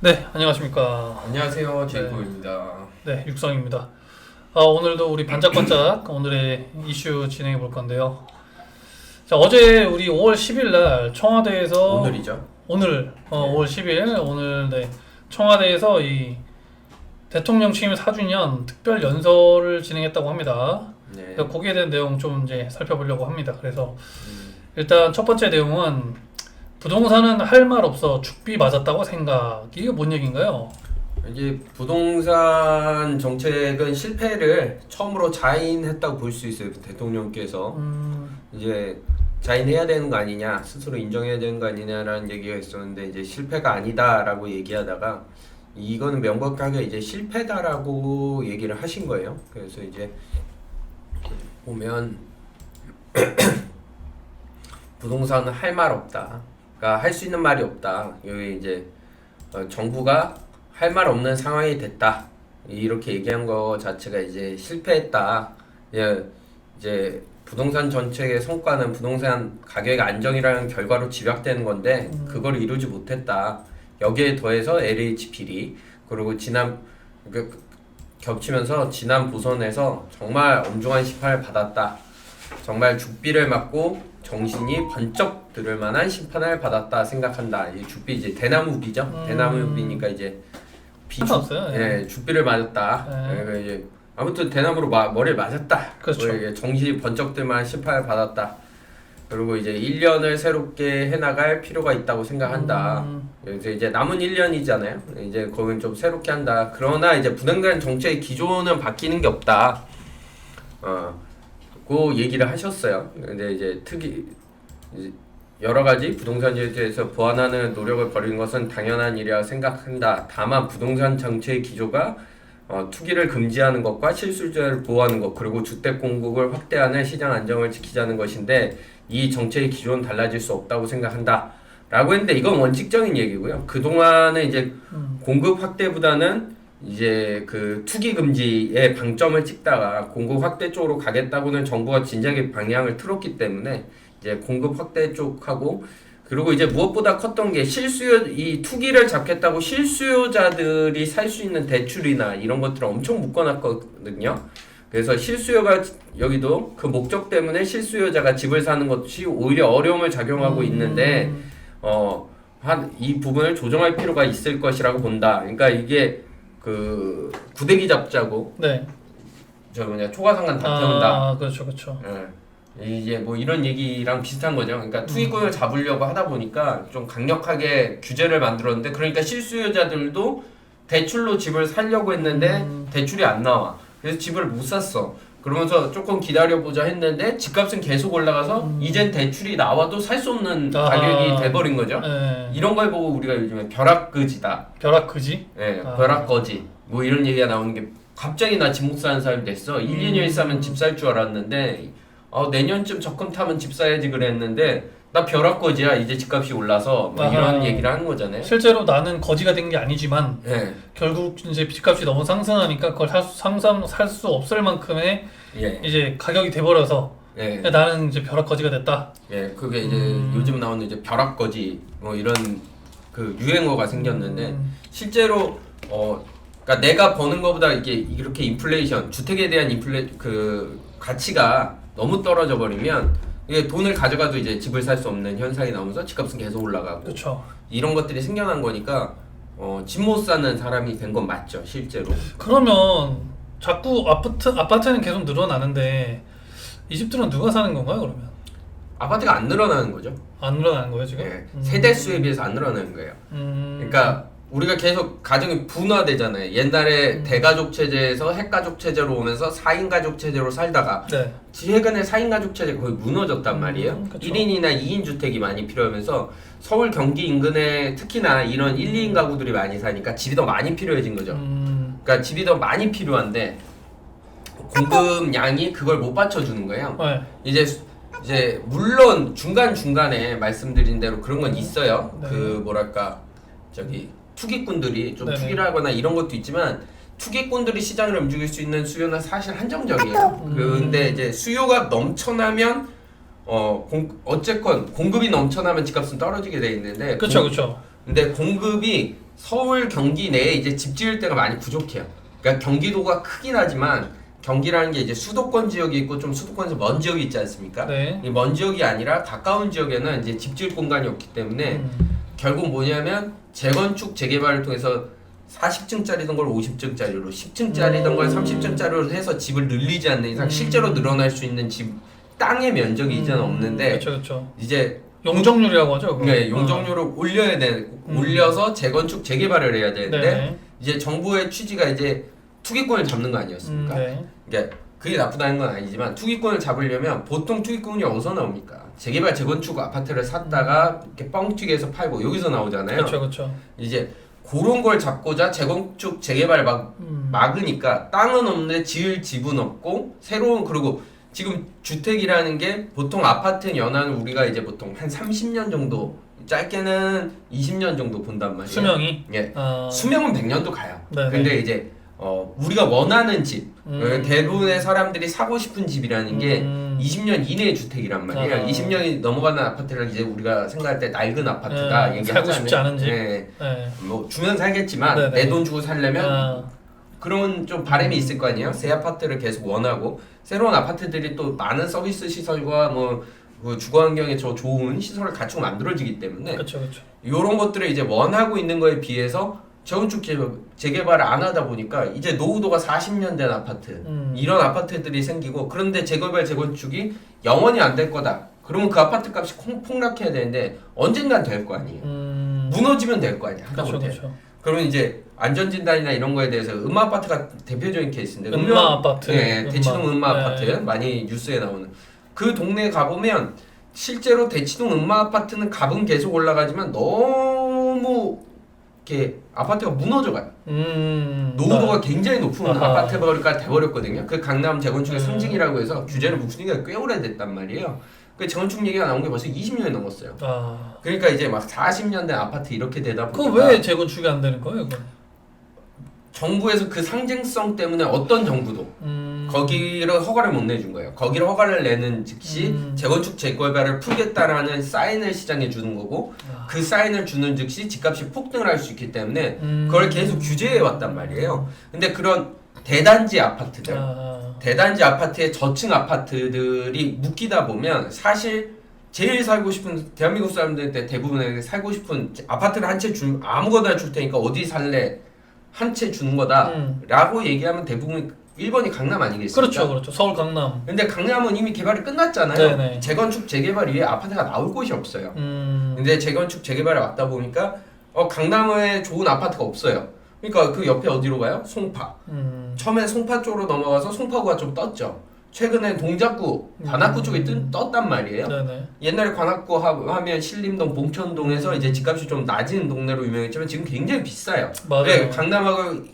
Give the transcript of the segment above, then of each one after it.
네, 안녕하십니까. 안녕하세요, 제이코입니다. 네, 육성입니다. 오늘도 우리 반짝반짝 오늘의 이슈 진행해 볼 건데요. 자, 어제 우리 5월 10일 날 청와대에서 오늘이죠? 오늘 5월 10일 오늘 네, 청와대에서 이 대통령 취임 4주년 특별 연설을 진행했다고 합니다. 네. 그래서 거기에 대한 내용 좀 이제 살펴보려고 합니다. 그래서 일단 첫 번째 내용은 부동산은 할 말 없어 죽비 맞았다고 생각. 이게 뭔 얘기인가요? 이제 부동산 정책은 실패를 처음으로 자인했다고 볼 수 있어요. 대통령께서 이제 자인해야 되는 거 아니냐, 스스로 인정해야 되는 거 아니냐라는 얘기가 있었는데 이제 실패가 아니다라고 얘기하다가 이거는 명백하게 이제 실패다라고 얘기를 하신 거예요. 그래서 이제 보면 부동산은 할 말 없다. 그러니까 할 수 있는 말이 없다. 여기 이제 정부가 할 말 없는 상황이 됐다. 이렇게 얘기한 거 자체가 이제 실패했다. 이제 부동산 정책의 성과는 부동산 가격 안정이라는 결과로 집약되는 건데 그걸 이루지 못했다. 여기에 더해서 LH 비리 그리고 겹치면서 지난 보선에서 정말 엄중한 심판을 받았다. 정말 죽비를 맞고 정신이 번쩍 들을 만한 심판을 받았다 생각한다. 이 죽비 이제 대나무비죠. 대나무비니까 이제 상관없어요. 예, 죽비를 맞았다. 그러니까 이제 아무튼 대나무로 머리를 맞았다. 그렇죠. 이게 정신이 번쩍 들 만한 심판을 받았다. 그리고 이제 1년을 새롭게 해나갈 필요가 있다고 생각한다. 그래서 이제 남은 1년이잖아요. 이제 거긴 좀 새롭게 한다. 그러나 이제 부동산 정책의 기조는 바뀌는 게 없다. 그 얘기를 하셨어요. 근데 이제 여러 가지 부동산 제도에서 보완하는 노력을 벌이는 것은 당연한 일이라 생각한다. 다만 부동산 정책의 기조가 투기를 금지하는 것과 실수요자를 보호하는 것 그리고 주택 공급을 확대하는 시장 안정을 지키자는 것인데 이 정책의 기조는 달라질 수 없다고 생각한다. 라고 했는데 이건 원칙적인 얘기고요. 그동안은 이제 공급 확대보다는 이제 그 투기 금지에 방점을 찍다가 공급 확대 쪽으로 가겠다고는 정부가 진작에 방향을 틀었기 때문에 이제 공급 확대 쪽하고 그리고 이제 무엇보다 컸던 게 이 투기를 잡겠다고 실수요자들이 살 수 있는 대출이나 이런 것들을 엄청 묶어놨거든요. 그래서 실수요가 여기도 그 목적 때문에 실수요자가 집을 사는 것이 오히려 어려움을 작용하고 있는데 이 부분을 조정할 필요가 있을 것이라고 본다. 그러니까 이게 그 구데기 잡자고 네. 초과상관 다 태운다. 그렇죠, 그렇죠. 이제 뭐 이런 얘기랑 비슷한 거죠. 그러니까 투기꾼을 잡으려고 하다 보니까 좀 강력하게 규제를 만들었는데 그러니까 실수요자들도 대출로 집을 사려고 했는데 대출이 안 나와. 그래서 집을 못 샀어. 그러면서 조금 기다려보자 했는데 집값은 계속 올라가서 이젠 대출이 나와도 살 수 없는 가격이 돼버린 거죠. 이런 걸 보고 우리가 요즘에 벼락거지다. 벼락거지? 네, 벼락거지. 뭐 이런 얘기가 나오는 게 갑자기 나 집 못 사는 사람이 됐어. 1, 2년 있으면 집 살 줄 알았는데 내년쯤 적금 타면 집 사야지 그랬는데 나 벼락거지야. 이제 집값이 올라서 뭐 이런 얘기를 하는 거잖아요. 실제로 나는 거지가 된 게 아니지만 네. 결국 이제 집값이 너무 상승하니까 그걸 살 수 없을 만큼의 이제 가격이 돼버려서 나는 이제 벼락거지가 됐다. 그게 이제 요즘 나오는 이제 벼락거지 뭐 이런 그 유행어가 생겼는데 실제로 그러니까 내가 버는 거보다 이렇게 인플레이션 주택에 대한 그 가치가 너무 떨어져 버리면 이게 돈을 가져가도 이제 집을 살 수 없는 현상이 나오면서 집값은 계속 올라가고 그렇죠. 이런 것들이 생겨난 거니까 집 못 사는 사람이 된 건 맞죠 실제로. 그러면 자꾸 아파트는 계속 늘어나는데 이 집들은 누가 사는 건가요 그러면? 아파트가 안 늘어나는 거죠. 안 늘어나는 거예요 지금? 세대 수에 비해서 안 늘어나는 거예요. 그러니까 우리가 계속 가정이 분화되잖아요. 옛날에 대가족 체제에서 핵가족 체제로 오면서 4인 가족 체제로 살다가 최근에 4인 가족 체제가 거의 무너졌단 말이에요. 그쵸. 1인이나 2인 주택이 많이 필요하면서 서울 경기 인근에 특히나 이런 1, 2인 가구들이 많이 사니까 집이 더 많이 필요해진 거죠. 그러니까 집이 더 많이 필요한데 공급량이 그걸 못 받쳐주는 거예요. 이제 물론 중간중간에 말씀드린 대로 그런 건 있어요. 그 뭐랄까 투기꾼들이 좀 투기를 하거나 이런 것도 있지만 투기꾼들이 시장을 움직일 수 있는 수요는 사실 한정적이에요. 근데 이제 수요가 넘쳐나면 어쨌건 공급이 넘쳐나면 집값은 떨어지게 돼 있는데 그렇죠. 근데 공급이 서울 경기 내에 이제 집 지을 데가 많이 부족해요. 그러니까 경기도가 크긴 하지만 경기라는 게 이제 수도권 지역이 있고 좀 수도권에서 먼 지역이 있지 않습니까? 네. 이 먼 지역이 아니라 가까운 지역에는 이제 집 지을 공간이 없기 때문에 결국 뭐냐면 재건축 재개발을 통해서 40층짜리던 걸 50층짜리로 10층짜리던 걸 30층짜리로 해서 집을 늘리지 않는 이상 실제로 늘어날 수 있는 집 땅의 면적이 이제는 없는데 그렇죠. 이제 용적률이라고 하죠. 그거. 네, 용적률을 올려서 재건축 재개발을 해야 되는데 네. 이제 정부의 취지가 이제 투기권을 잡는 거 아니었습니까? 네. 그러니까 그게 나쁘다는 건 아니지만 투기권을 잡으려면 보통 투기권이 어디서 나옵니까? 재개발 재건축 아파트를 샀다가 이렇게 뻥튀기해서 팔고 여기서 나오잖아요. 그렇죠. 이제 그런 걸 잡고자 재건축 재개발 막으니까 땅은 없는데 지을 집은 없고 새로운 그리고 지금 주택이라는 게 보통 아파트 연한은 우리가 이제 보통 한 30년 정도 짧게는 20년 정도 본단 말이에요. 수명이. 예. 수명은 100년도 가요. 네네. 근데 이제 우리가 원하는 집 대부분의 사람들이 사고 싶은 집이라는 게 20년 이내의 주택이란 말이에요. 20년이 넘어가는 아파트를 이제 우리가 생각할 때 낡은 아파트다 얘기하자면 살고 싶지 않은 집. 네. 뭐 주면 살겠지만 네네. 내 돈 주고 살려면 그런 좀 바람이 있을 거 아니에요. 새 아파트를 계속 원하고 새로운 아파트들이 또 많은 서비스 시설과 그 주거 환경에 저 좋은 시설을 갖추고 만들어지기 때문에 그렇죠. 이런 것들을 이제 원하고 있는 거에 비해서 재건축 재개발을 안 하다 보니까 이제 노후도가 40년 된 아파트 이런 아파트들이 생기고 그런데 재개발 재건축이 영원히 안 될 거다. 그러면 그 아파트 값이 폭락해야 되는데 언젠간 될 거 아니에요. 무너지면 될 거 아니야. 하다못해. 그렇죠. 그러면 이제 안전진단이나 이런 거에 대해서 아파트가 대표적인 케이스인데 아파트. 네, 대치동 네. 아파트 많이 뉴스에 나오는 그 동네에 가보면 실제로 대치동 아파트는 값은 계속 올라가지만 너무 이렇게 아파트가 무너져가요. 노후도가 굉장히 높은 아파트가 돼버렸거든요. 그 강남 재건축의 상징이라고 해서 규제를 묵힌 지가 꽤 오래됐단 말이에요. 그 재건축 얘기가 나온 게 벌써 20년이 넘었어요. 그러니까 이제 막 40년 된 아파트 이렇게 되다 보니까 그거 왜 재건축이 안 되는 거예요? 그건? 정부에서 그 상징성 때문에 어떤 정부도 거기를 허가를 못 내준 거예요. 거기를 허가를 내는 즉시 재건축 재개발을 풀겠다라는 사인을 시장에 주는 거고 그 사인을 주는 즉시 집값이 폭등을 할 수 있기 때문에 그걸 계속 규제해 왔단 말이에요. 근데 그런 대단지 아파트들 대단지 아파트의 저층 아파트들이 묶이다 보면 사실 제일 살고 싶은 대한민국 사람들한테 대부분에게 살고 싶은 아파트를 한 채 아무거나 줄 테니까 어디 살래 한 채 주는 거다라고 얘기하면 대부분 1번이 강남 아니겠습니까? 그렇죠. 서울 강남. 근데 강남은 이미 개발이 끝났잖아요. 네네. 재건축 재개발 위에 아파트가 나올 곳이 없어요. 근데 재건축 재개발에 왔다 보니까 강남에 좋은 아파트가 없어요. 그러니까 그 옆에 어디로 가요? 송파. 처음에 송파 쪽으로 넘어가서 송파구가 좀 떴죠. 최근에 동작구, 관악구 쪽에 떴단 말이에요. 네네. 옛날에 관악구 하면 신림동, 봉천동에서 이제 집값이 좀 낮은 동네로 유명했지만 지금 굉장히 비싸요. 맞아요. 왜?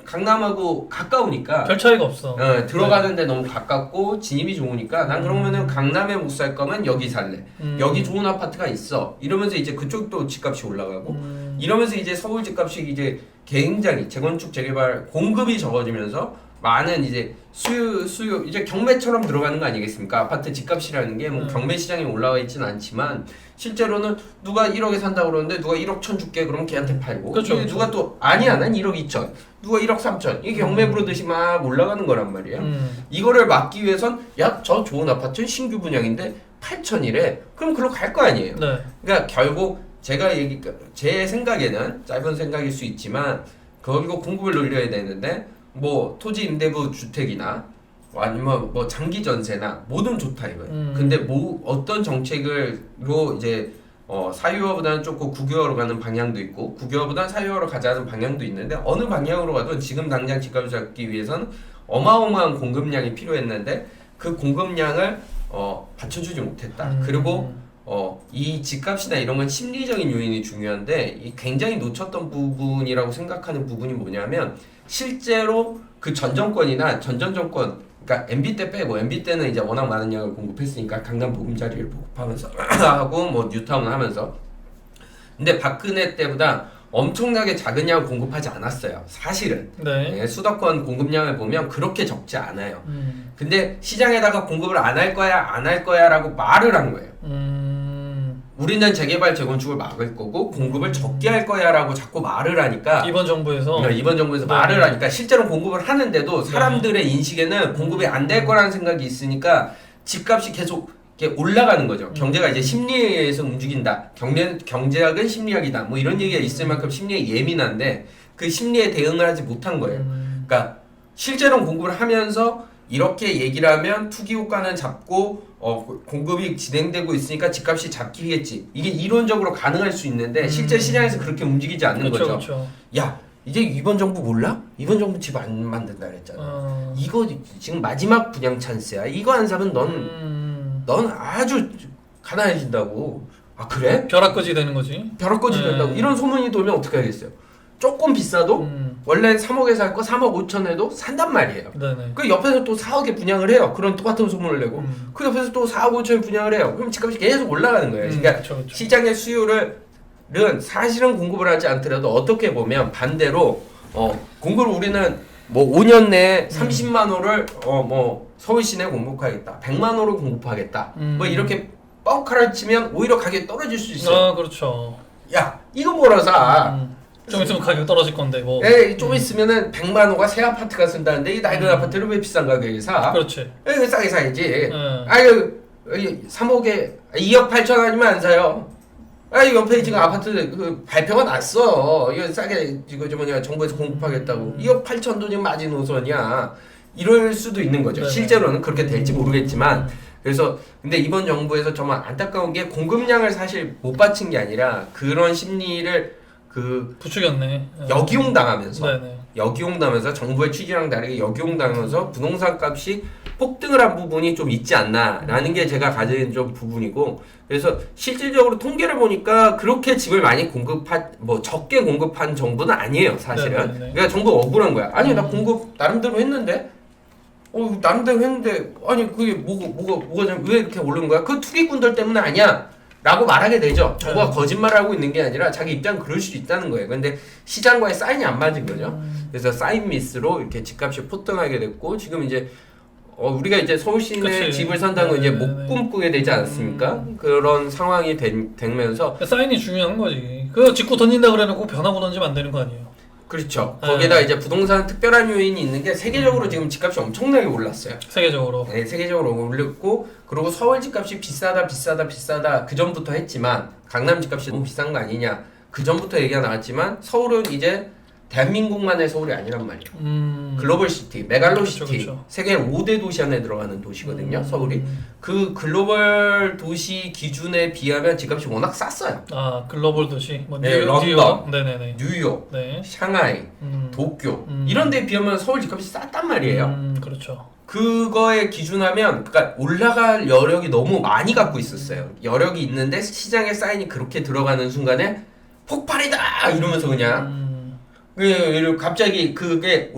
강남하고 가까우니까. 별 차이가 없어. 들어가는데 너무 가깝고 진입이 좋으니까 난 그러면은 강남에 못 살 거면 여기 살래. 여기 좋은 아파트가 있어. 이러면서 이제 그쪽도 집값이 올라가고 이러면서 이제 서울 집값이 이제 굉장히 재건축 재개발 공급이 적어지면서 많은 이제 수요 이제 경매처럼 들어가는 거 아니겠습니까? 아파트 집값이라는 게 뭐 경매 시장에 올라와 있지는 않지만 실제로는 누가 1억에 산다고 그러는데 누가 1억 1천 줄게 그러면 걔한테 팔고 그렇죠. 누가 또 아니야 난 1억 2천 누가 1억 3천 이게 경매 부르듯이 막 올라가는 거란 말이에요. 이거를 막기 위해선 야 저 좋은 아파트 신규 분양인데 8천이래 그럼 글로 갈 거 아니에요. 네. 그러니까 결국 제 생각에는 짧은 생각일 수 있지만 거기고 공급을 늘려야 되는데 뭐 토지 임대부 주택이나 아니면 뭐 장기 전세나 뭐든 좋다 이거예요. 근데 뭐 어떤 정책으로 이제 사유화보다는 조금 국유화로 가는 방향도 있고 국유화보다는 사유화로 가자는 방향도 있는데 어느 방향으로 가도 지금 당장 집값을 잡기 위해서는 어마어마한 공급량이 필요했는데 그 공급량을 받쳐주지 못했다. 그리고 이 집값이나 이런 건 심리적인 요인이 중요한데 이 굉장히 놓쳤던 부분이라고 생각하는 부분이 뭐냐면 실제로 그 전 정권이나 전전 정권 그러니까 MB 때 빼고 MB 때는 이제 워낙 많은 양을 공급했으니까 강남 보금자리를 보급하면서 하고 뭐 뉴타운 하면서 근데 박근혜 때보다 엄청나게 작은 양을 공급하지 않았어요. 사실은 네. 수도권 공급량을 보면 그렇게 적지 않아요. 근데 시장에다가 공급을 안 할 거야 안 할 거야라고 말을 한 거예요. 우리는 재개발 재건축을 막을 거고 공급을 적게 할 거야라고 자꾸 말을 하니까 이번 정부에서 그러니까 이번 정부에서 네. 말을 하니까 실제로 공급을 하는데도 사람들의 인식에는 공급이 안 될 거라는 생각이 있으니까 집값이 계속 이렇게 올라가는 거죠. 경제가 이제 심리에 의해서 움직인다. 경제학은 심리학이다. 뭐 이런 얘기가 있을 만큼 심리에 예민한데 그 심리에 대응을 하지 못한 거예요. 그러니까 실제로 공급을 하면서 이렇게 얘기를 하면 투기 효과는 잡고 공급이 진행되고 있으니까 집값이 잡히겠지. 이게 이론적으로 가능할 수 있는데 실제 시장에서 그렇게 움직이지 않는 거죠. 그렇죠. 야, 이제 이번 정부 몰라? 이번 정부 집 안 만든다 그랬잖아. 이거 지금 마지막 분양 찬스야. 이거 안 사면 넌 아주 가난해진다고. 아 그래? 벼락거지 되는 거지. 벼락거지 된다고. 이런 소문이 돌면 어떻게 하겠어요? 조금 비싸도 원래 3억에 살 거 3억 5천에도 산단 말이에요. 네네. 그 옆에서 또 4억에 분양을 해요. 그런 똑같은 소문을 내고 그 옆에서 또 4억 5천에 분양을 해요. 그럼 집값이 계속 올라가는 거예요. 그러니까 그쵸. 시장의 수요를 사실은 공급을 하지 않더라도 어떻게 보면 반대로 공급을 우리는 뭐 5년 내에 30만 호를 뭐 서울 시내 공급하겠다. 100만 호를 공급하겠다. 뭐 이렇게 뻥카를 치면 오히려 가격이 떨어질 수 있어요. 아 그렇죠. 야, 이거 뭐라 사? 좀 있으면 가격 떨어질 건데 뭐. 좀 있으면은 100만 호가 새 아파트가 쓴다는데 이 낡은 아파트를 왜 비싼 가격에 사? 그렇지. 이거 싸게 사야지. 아유 3억에 2억 8천 아니면 안 사요. 옆에 지금 아파트 그 발표가 났어. 이거 싸게 이거 뭐냐 정부에서 공급하겠다고. 2억 8천도 지금 마지노선이야. 이럴 수도 있는 거죠. 네네. 실제로는 그렇게 될지 모르겠지만. 그래서 근데 이번 정부에서 정말 안타까운 게 공급량을 사실 못 받친 게 아니라 그런 심리를 부추겼네. 역이용당하면서 네네. 역이용당하면서 정부의 취지랑 다르게 역이용당하면서 부동산 값이 폭등을 한 부분이 좀 있지 않나라는 게 제가 가진 좀 부분이고 그래서 실질적으로 통계를 보니까 그렇게 집을 많이 적게 공급한 정부는 아니에요 사실은. 네네네. 그러니까 정부가 억울한 거야. 아니 나 공급 나름대로 했는데 나름대로 했는데 아니 그게 뭐가 왜 이렇게 오른 거야? 그 투기꾼들 때문에 아니야. 라고 말하게 되죠. 정부가 거짓말을 하고 있는 게 아니라 자기 입장은 그럴 수도 있다는 거예요. 근데 시장과의 사인이 안 맞은 거죠. 그래서 사인 미스로 이렇게 집값이 폭등하게 됐고 지금 이제 우리가 이제 서울 시내 그치. 집을 산다는 건 이제 못 네네네. 꿈꾸게 되지 않습니까? 그런 상황이 되면서 사인이 중요한 거지. 그거 짓고 던진다 그래놓고 변하고 던지면 안 되는 거 아니에요. 그렇죠. 거기다 이제 부동산 특별한 요인이 있는 게 세계적으로 지금 집값이 엄청나게 올랐어요. 세계적으로. 네, 세계적으로 올렸고 그리고 서울 집값이 비싸다 그 전부터 했지만 강남 집값이 너무 비싼 거 아니냐 그 전부터 얘기가 나왔지만 서울은 이제 대한민국만의 서울이 아니란 말이에요. 글로벌 시티, 메갈로 그쵸, 시티, 그쵸. 세계 5대 도시 안에 들어가는 도시거든요. 서울이. 그 글로벌 도시 기준에 비하면 집값이 워낙 쌌어요. 아 글로벌 도시. 뭐 네, 뉴욕, 런던. 뉴욕. 네네네. 뉴욕, 네. 샹하이, 도쿄 이런 데에 비하면 서울 집값이 쌌단 말이에요. 그렇죠. 그거에 기준하면 그러니까 올라갈 여력이 너무 많이 갖고 있었어요. 여력이 있는데 시장에 사인이 그렇게 들어가는 순간에 폭발이다 이러면서 그냥 갑자기 그게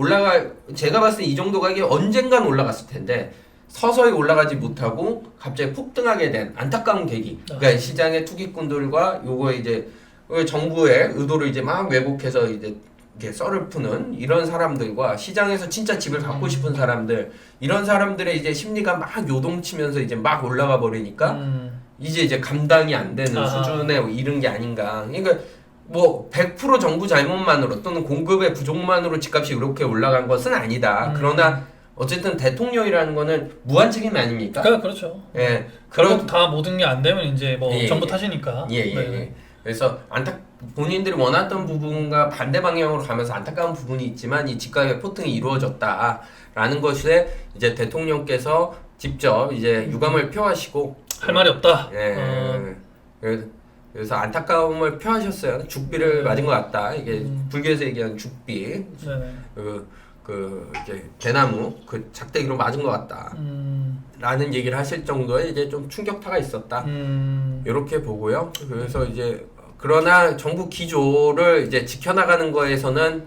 제가 봤을 때 이 정도 가격이 언젠간 올라갔을 텐데 서서히 올라가지 못하고 갑자기 폭등하게 된 안타까운 계기. 그러니까 시장의 투기꾼들과 요거 이제 정부의 의도를 이제 막 왜곡해서 이제 이렇게 썰을 푸는 이런 사람들과 시장에서 진짜 집을 갖고 싶은 사람들 이런 사람들의 이제 심리가 막 요동치면서 이제 막 올라가 버리니까 이제 감당이 안 되는 수준에 이른 게 아닌가. 그러니까 뭐 100% 정부 잘못만으로 또는 공급의 부족만으로 집값이 이렇게 올라간 것은 아니다. 그러나 어쨌든 대통령이라는 거는 무한 책임 아닙니까? 그렇죠. 예. 그리고 다 모든 게 안 되면 이제 뭐 예, 전부 예. 탓이니까. 예. 그래서 본인들이 원했던 부분과 반대 방향으로 가면서 안타까운 부분이 있지만 이 집가격 폭등이 이루어졌다라는 것에 이제 대통령께서 직접 이제 유감을 표하시고 할 말이 없다. 그래서 안타까움을 표하셨어요. 죽비를 맞은 것 같다. 이게 불교에서 얘기하는 죽비. 네네. 이제 대나무 그 작대기로 맞은 것 같다. 라는 얘기를 하실 정도의 이제 좀 충격타가 있었다. 이렇게 보고요. 그래서 이제 그러나 정부 기조를 이제 지켜나가는 거에서는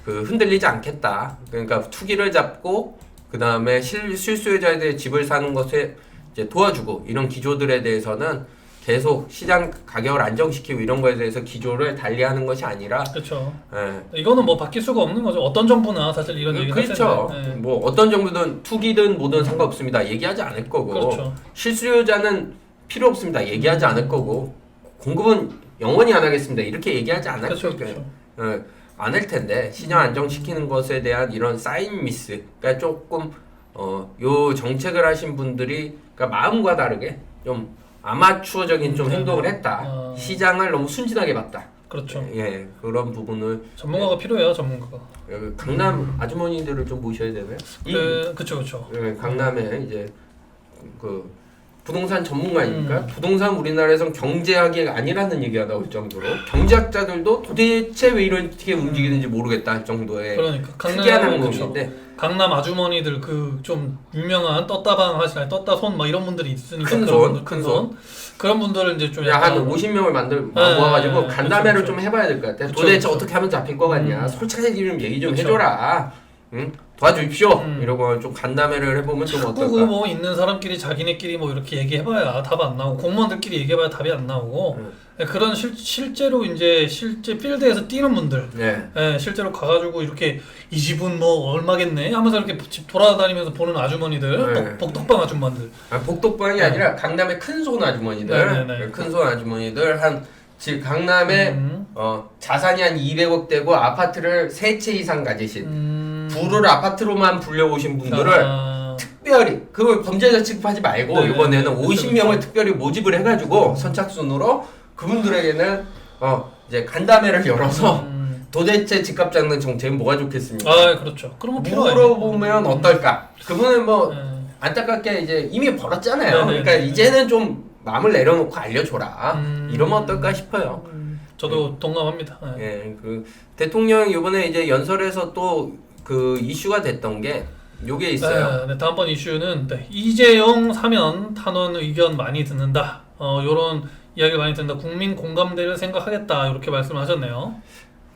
흔들리지 않겠다. 그러니까 투기를 잡고 그 다음에 실수요자들의 집을 사는 것에 이제 도와주고 이런 기조들에 대해서는 계속 시장 가격을 안정시키고 이런 거에 대해서 기조를 달리하는 것이 아니라 그렇죠. 예. 이거는 뭐 바뀔 수가 없는 거죠. 어떤 정부나 사실 이런 얘기를 할 그렇죠. 텐데. 뭐 어떤 정부든 투기든 뭐든 상관없습니다. 얘기하지 않을 거고 그렇죠. 실수요자는 필요 없습니다. 얘기하지 않을 거고 공급은 영원히 안 하겠습니다. 이렇게 얘기하지 않을 그렇죠, 거예요. 안할 텐데 시장 안정시키는 것에 대한 이런 사인 미스, 그러니까 조금 요 정책을 하신 분들이 그러니까 마음과 다르게 좀 아마추어적인 좀 행동을 했다. 시장을 너무 순진하게 봤다. 그렇죠. 예, 그런 부분을 전문가가 필요해요, 전문가가. 여기 강남 아주머니들을 좀 모셔야 되나요? 그쵸. 예, 강남에 이제 그 부동산 전문가니까 부동산 우리나라에선 경제학이 아니라는 얘기가 나올 정도로 경제학자들도 도대체 왜 이렇게 움직이는지 모르겠다 할 정도의 그러니까 특이한 항목인데 강남 아주머니들 그 좀 유명한 떴다방 하시나 떴다손 막 이런 분들이 있으니까 큰손 그런 분들을 이제 좀 한 50명을 모아가지고 간담회를 그쵸. 좀 해봐야 될 것 같아. 그쵸, 도대체 그쵸. 어떻게 하면 잡힐 것 같냐. 솔직하게 좀 얘기 좀 그쵸. 해줘라. 응? 도와주십시오. 이러고 좀 간담회를 해보면 좀 자꾸 어떨까. 뭐 있는 사람끼리 자기네끼리 뭐 이렇게 얘기해봐야 답 안 나오고 공무원들끼리 얘기해봐야 답이 안 나오고 그런 실제로 이제 실제 필드에서 뛰는 분들 네. 실제로 가가지고 이렇게 이 집은 뭐 얼마겠네 하면서 이렇게 집 돌아다니면서 보는 아주머니들 네. 복덕방 아줌마들 복덕방이 아니라 강남의 큰손 아주머니들, 네. 큰손 아주머니들 지금 강남에 자산이 한 200억 되고 아파트를 3채 이상 가지신 부를 아파트로만 불려오신 분들을 특별히 그걸 범죄자 취급하지 말고 이번에는 50명을 특별히 모집을 해가지고 선착순으로 그분들에게는 이제 간담회를 열어서 도대체 집값 잡는 정책은 뭐가 좋겠습니까? 그렇죠. 그런 거 필요해요. 물어보면 어떨까? 그분은 뭐 안타깝게 이제 이미 벌었잖아요. 그러니까 이제는 좀 마음을 내려놓고 알려줘라. 이러면 어떨까 싶어요. 저도 동감합니다. 예, 그 대통령 이번에 이제 연설에서 또 그 이슈가 됐던 게 요게 있어요. 다음번 이슈는 이재용 사면 탄원 의견 많이 듣는다. 요런 이야기를 많이 듣는다. 국민 공감대를 생각하겠다. 이렇게 말씀하셨네요.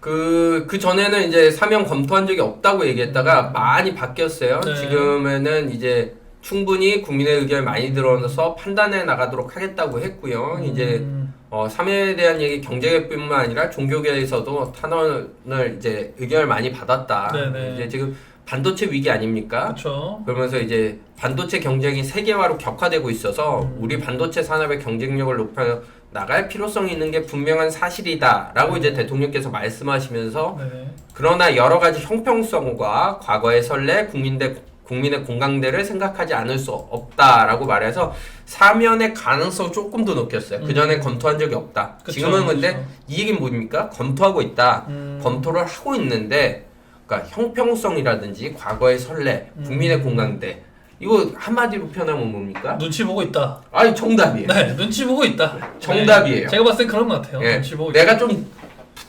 그 전에는 이제 사면 검토한 적이 없다고 얘기했다가 많이 바뀌었어요. 네. 지금에는 이제 충분히 국민의 의견을 많이 들어서 판단해 나가도록 하겠다고 했고요. 이제 사면에 대한 얘기 경제계뿐만 아니라 종교계에서도 탄원을 이제 의견을 많이 받았다. 네네. 이제 지금 반도체 위기 아닙니까? 그렇죠. 그러면서 이제 반도체 경쟁이 세계화로 격화되고 있어서 우리 반도체 산업의 경쟁력을 높여 나갈 필요성이 있는 게 분명한 사실이다라고 이제 대통령께서 말씀하시면서 그러나 여러 가지 형평성과 과거의 선례, 국민의 공감대를 생각하지 않을 수 없다라고 말해서 사면의 가능성 조금 더 높였어요. 그 전에 검토한 적이 없다. 그쵸, 지금은 근데 그쵸. 이 얘기는 뭡니까? 검토하고 있다. 검토를 하고 있는데 그러니까 형평성이라든지 과거의 선례, 국민의 공감대 이거 한마디로 표현하면 뭡니까? 눈치 보고 있다. 아니 정답이에요. 네, 눈치 보고 있다. 정답이에요. 제가 봤을 땐 그런 것 같아요. 예. 눈치 보고 내가 좀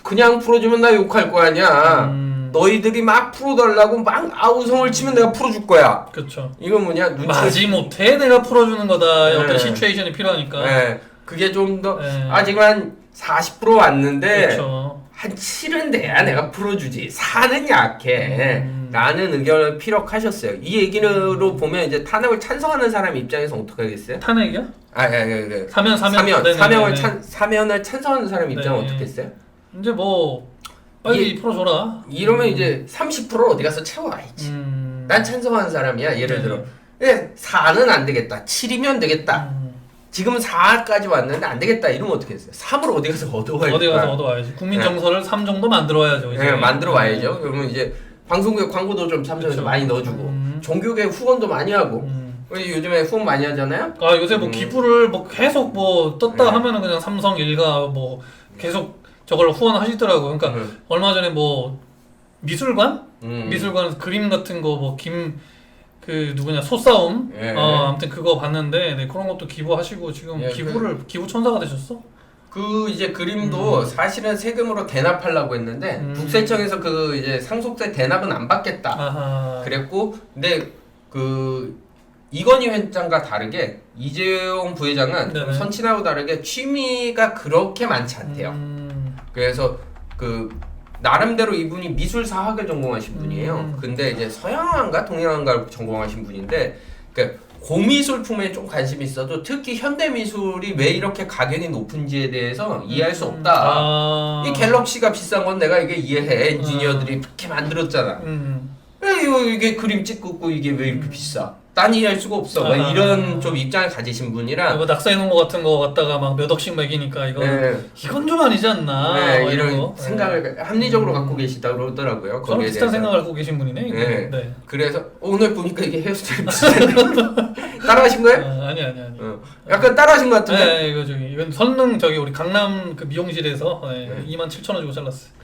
그냥 풀어주면 나 욕할 거 아니야. 너희들이 막 풀어달라고 막 아우성을 치면 내가 풀어줄 거야. 그렇죠. 이건 뭐냐? 마지 못해 내가 풀어주는 거다. 어떤 네. 시츄에이션이 필요하니까. 네. 그게 좀 더 네. 아직 한 40% 왔는데 그렇죠. 한 7은 돼야 내가 풀어주지. 4는 약해. 라는 의견을 피력하셨어요. 이 얘기로 보면 이제 탄핵을 찬성하는 사람 입장에서 어떻게 하겠어요? 탄핵이요? 사면을 찬성하는 사람 입장은 네. 어떻게 했어요? 이제 뭐 빨리 풀어줘라. 이러면 이제 30%를 어디 가서 채워야지. 난 찬성하는 사람이야. 예를 들어 4는 안 되겠다. 7이면 되겠다. 지금 4까지 왔는데 안 되겠다. 이러면 어떻게 했어요? 3으로 어디 가서 얻어와야지. 어디 가서 얻어와야지. 국민 정서를 3 정도 만들어야죠. 이제. 네, 만들어 와야죠. 그러면 이제 방송국 광고도 좀 삼성에서 많이 넣어주고 종교계 후원도 많이 하고 우리 요즘에 후원 많이 하잖아요. 요새 뭐 기부를 뭐 계속 뭐 떴다 하면은 그냥 삼성 일가 뭐 계속 저걸 후원하시더라고요. 그러니까 얼마 전에 뭐 미술관 그림 같은 거 뭐 그 누구냐 소싸움 아무튼 그거 봤는데 그런 것도 기부하시고 지금 기부 천사가 되셨어? 그 이제 그림도 사실은 세금으로 대납하려고 했는데 국세청에서 그 이제 상속세 대납은 안 받겠다. 아하. 그랬고 근데 그 이건희 회장과 다르게 이재용 부회장은 좀 선친하고 다르게 취미가 그렇게 많지 않대요. 그래서 그 나름대로 이분이 미술사학을 전공하신 분이에요. 근데 이제 서양화인가 동양화인가 전공하신 분인데 그 고미술품에 좀 관심이 있어도 특히 현대미술이 왜 이렇게 가격이 높은지에 대해서 이해할 수 없다. 이 갤럭시가 비싼 건 내가 이게 이해해. 엔지니어들이 그렇게 만들었잖아. 이게 그림 찍고 이게 왜 이렇게 비싸? 딴 이해할 수가 없어. 막 아. 이런 좀 입장을 가지신 분이라 뭐 낙서해놓은 거 같은 거 갖다가 막 몇 억씩 매기니까 이건 좀 아니지 않나. 네, 뭐 이런 거. 생각을 합리적으로 갖고 계시다 그러더라고요. 저랑 거기에 비슷한 대해서. 생각을 갖고 계신 분이네. 네. 네. 그래서 오늘 보니까 이게 헤어스타일 비슷한데 따라하신 거예요? 아니. 약간 따라하신 것 같은데. 네, 이건 선릉 우리 강남 그 미용실에서 27,000원 주고 잘랐어요.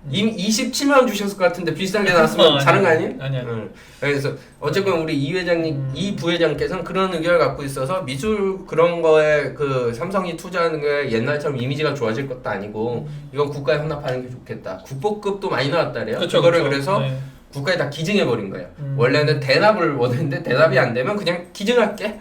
이미 27만 원 주셨을 것 같은데 비슷하게 나왔으면 잘한 거 아니에요? 아니. 그래서 어쨌건 우리 이 회장님, 이 부회장께서는 그런 의견을 갖고 있어서 미술 그런 거에 그 삼성이 투자하는 게 옛날처럼 이미지가 좋아질 것도 아니고 이건 국가에 헌납하는 게 좋겠다. 국보급도 많이 나왔다래요. 그거를 그래서 네. 국가에 다 기증해 버린 거예요. 원래는 대납을 원했는데 대납이 안 되면 그냥 기증할게.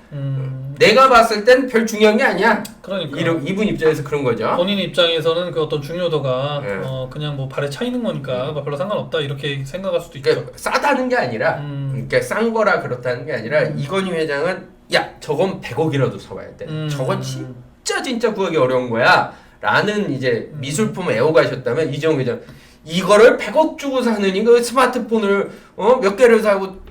내가 봤을 땐 별 중요한 게 아니야. 그러니까 이분 입장에서 그런 거죠. 본인 입장에서는 그 어떤 중요도가 네. 그냥 뭐 발에 차 있는 거니까 뭐 별로 상관없다 이렇게 생각할 수도 있죠. 그러니까 싸다는 게 아니라 그러니까 싼 거라 그렇다는 게 아니라 이건희 회장은 야 저건 100억이라도 사와야 돼. 저건 진짜 구하기 어려운 거야. 라는 이제 미술품을 애호가셨다면 이정우 회장 이거를 100억 주고 사는 이거 스마트폰을 몇 개를 사고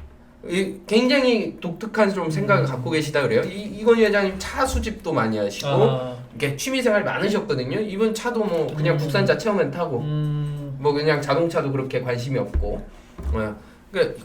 굉장히 독특한 좀 생각을 갖고 계시다 그래요. 이건희 회장님 차 수집도 많이 하시고 이게 취미생활 많으셨거든요. 이분 차도 뭐 그냥 국산차 체험만 타고 뭐 그냥 자동차도 그렇게 관심이 없고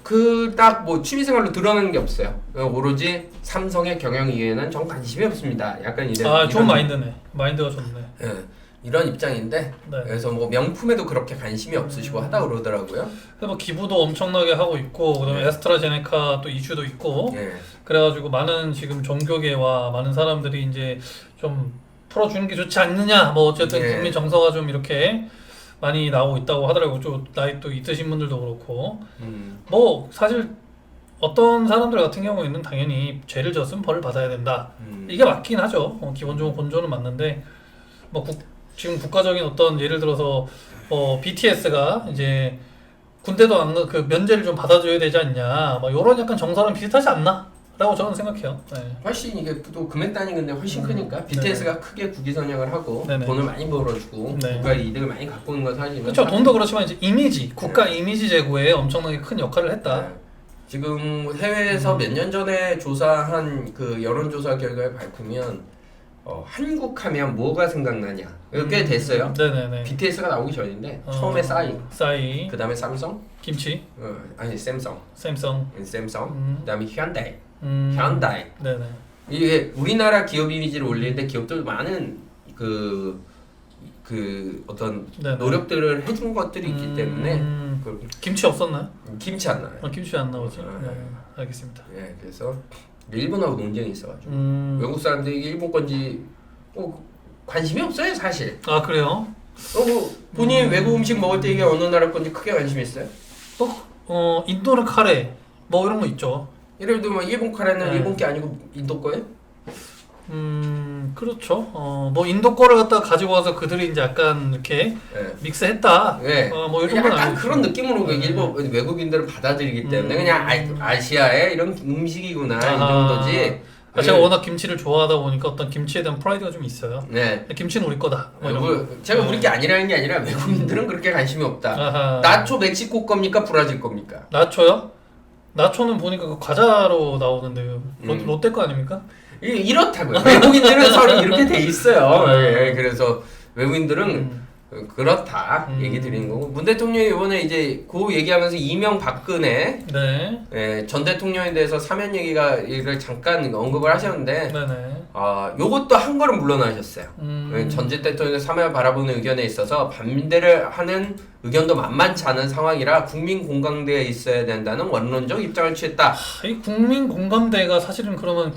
그 딱 뭐 취미생활로 드러나는 게 없어요. 오로지 삼성의 경영 이해는 전 관심이 없습니다. 약간 좋은 마인드네. 마인드가 좋네. 예, 이런 입장인데 네. 그래서 뭐 명품에도 그렇게 관심이 없으시고 하다 그러더라고요. 뭐 기부도 엄청나게 하고 있고 그다음에 에스트라제네카 또 이슈도 있고 예. 그래가지고 많은 지금 종교계와 많은 사람들이 이제 좀 풀어주는 게 좋지 않느냐. 뭐 어쨌든 예. 국민 정서가 좀 이렇게 많이 나오고 있다고 하더라고요. 좀 나이 또 있으신 분들도 그렇고 뭐 사실 어떤 사람들 같은 경우에는 당연히 죄를 졌으면 벌을 받아야 된다. 이게 맞긴 하죠. 기본적으로 본조는 맞는데 뭐 지금 국가적인 어떤 예를 들어서 BTS가 이제 군대도 안 그 면제를 좀 받아줘야 되지 않냐. 뭐 이런 약간 정서랑 비슷하지 않나? 라고 저는 생각해요. 네. 훨씬 이게 또 금액 단위 근데 훨씬 크니까 BTS가 크게 국위 선양을 하고 네네. 돈을 많이 벌어주고 네. 국가의 이득을 많이 갖고 오는 건 사실은 그렇죠. 돈도 그렇지만 이제 이미지, 국가 이미지 제고에 엄청나게 큰 역할을 했다. 네. 지금 해외에서 몇 년 전에 조사한 그 여론조사 결과를 밝히면 한국 하면 뭐가 생각나냐? 이거 꽤 됐어요. 네네네. BTS가 나오기 전인데 처음에 싸이, 그 다음에 삼성, 김치, 아니 샘성, 샘성, 그 다음에 현다이. 네네. 이게 우리나라 기업 이미지를 올리는데 기업들 많은 그 어떤 네네. 노력들을 해준 것들이 있기 때문에 김치 없었나요? 김치 안 나요. 김치 안 나오지. 네. 알겠습니다. 예, 그래서 일본하고 논쟁이 있어가지고 외국 사람들이 이게 일본 건지 관심이 없어요 사실. 아 그래요? 뭐 본인 외국 음식 먹을 때 이게 어느 나라 건지 크게 관심이 있어요? 또 인도는 카레 뭐 이런 거 있죠. 예를 들면 일본 카레는 네. 일본 게 아니고 인도 거예요? 그렇죠. 뭐 인도 거를 갖다가 가지고 와서 그들이 이제 약간 이렇게 네. 믹스했다. 네. 뭐 이런 건 약간 아니죠. 그런 느낌으로 일본 외국인들은 받아들이기 때문에 그냥 아시아의 이런 음식이구나 이 정도지. 제가 워낙 김치를 좋아하다 보니까 어떤 김치에 대한 프라이드가 좀 있어요. 네. 김치는 우리 거다. 뭐 이런 거. 제가 우리 게 아니라는 게 아니라 외국인들은 그렇게 관심이 없다. 나초 멕시코 겁니까 브라질 겁니까? 나초요? 나초는 보니까 그 과자로 나오는데 롯데 거 아닙니까? 이렇다고요. 외국인들은 서로 이렇게 돼 있어요. 예, 그래서 외국인들은 그렇다 얘기 드리는 거고 문 대통령이 이번에 이제 그 얘기하면서 이명박근혜 네. 전 대통령에 대해서 사면 얘기를 잠깐 언급을 하셨는데 네네. 요것도 한 걸음 물러나셨어요. 전 대통령의 사면을 바라보는 의견에 있어서 반대를 하는 의견도 만만치 않은 상황이라 국민 공감대에 있어야 된다는 원론적 입장을 취했다. 이 국민 공감대가 사실은 그러면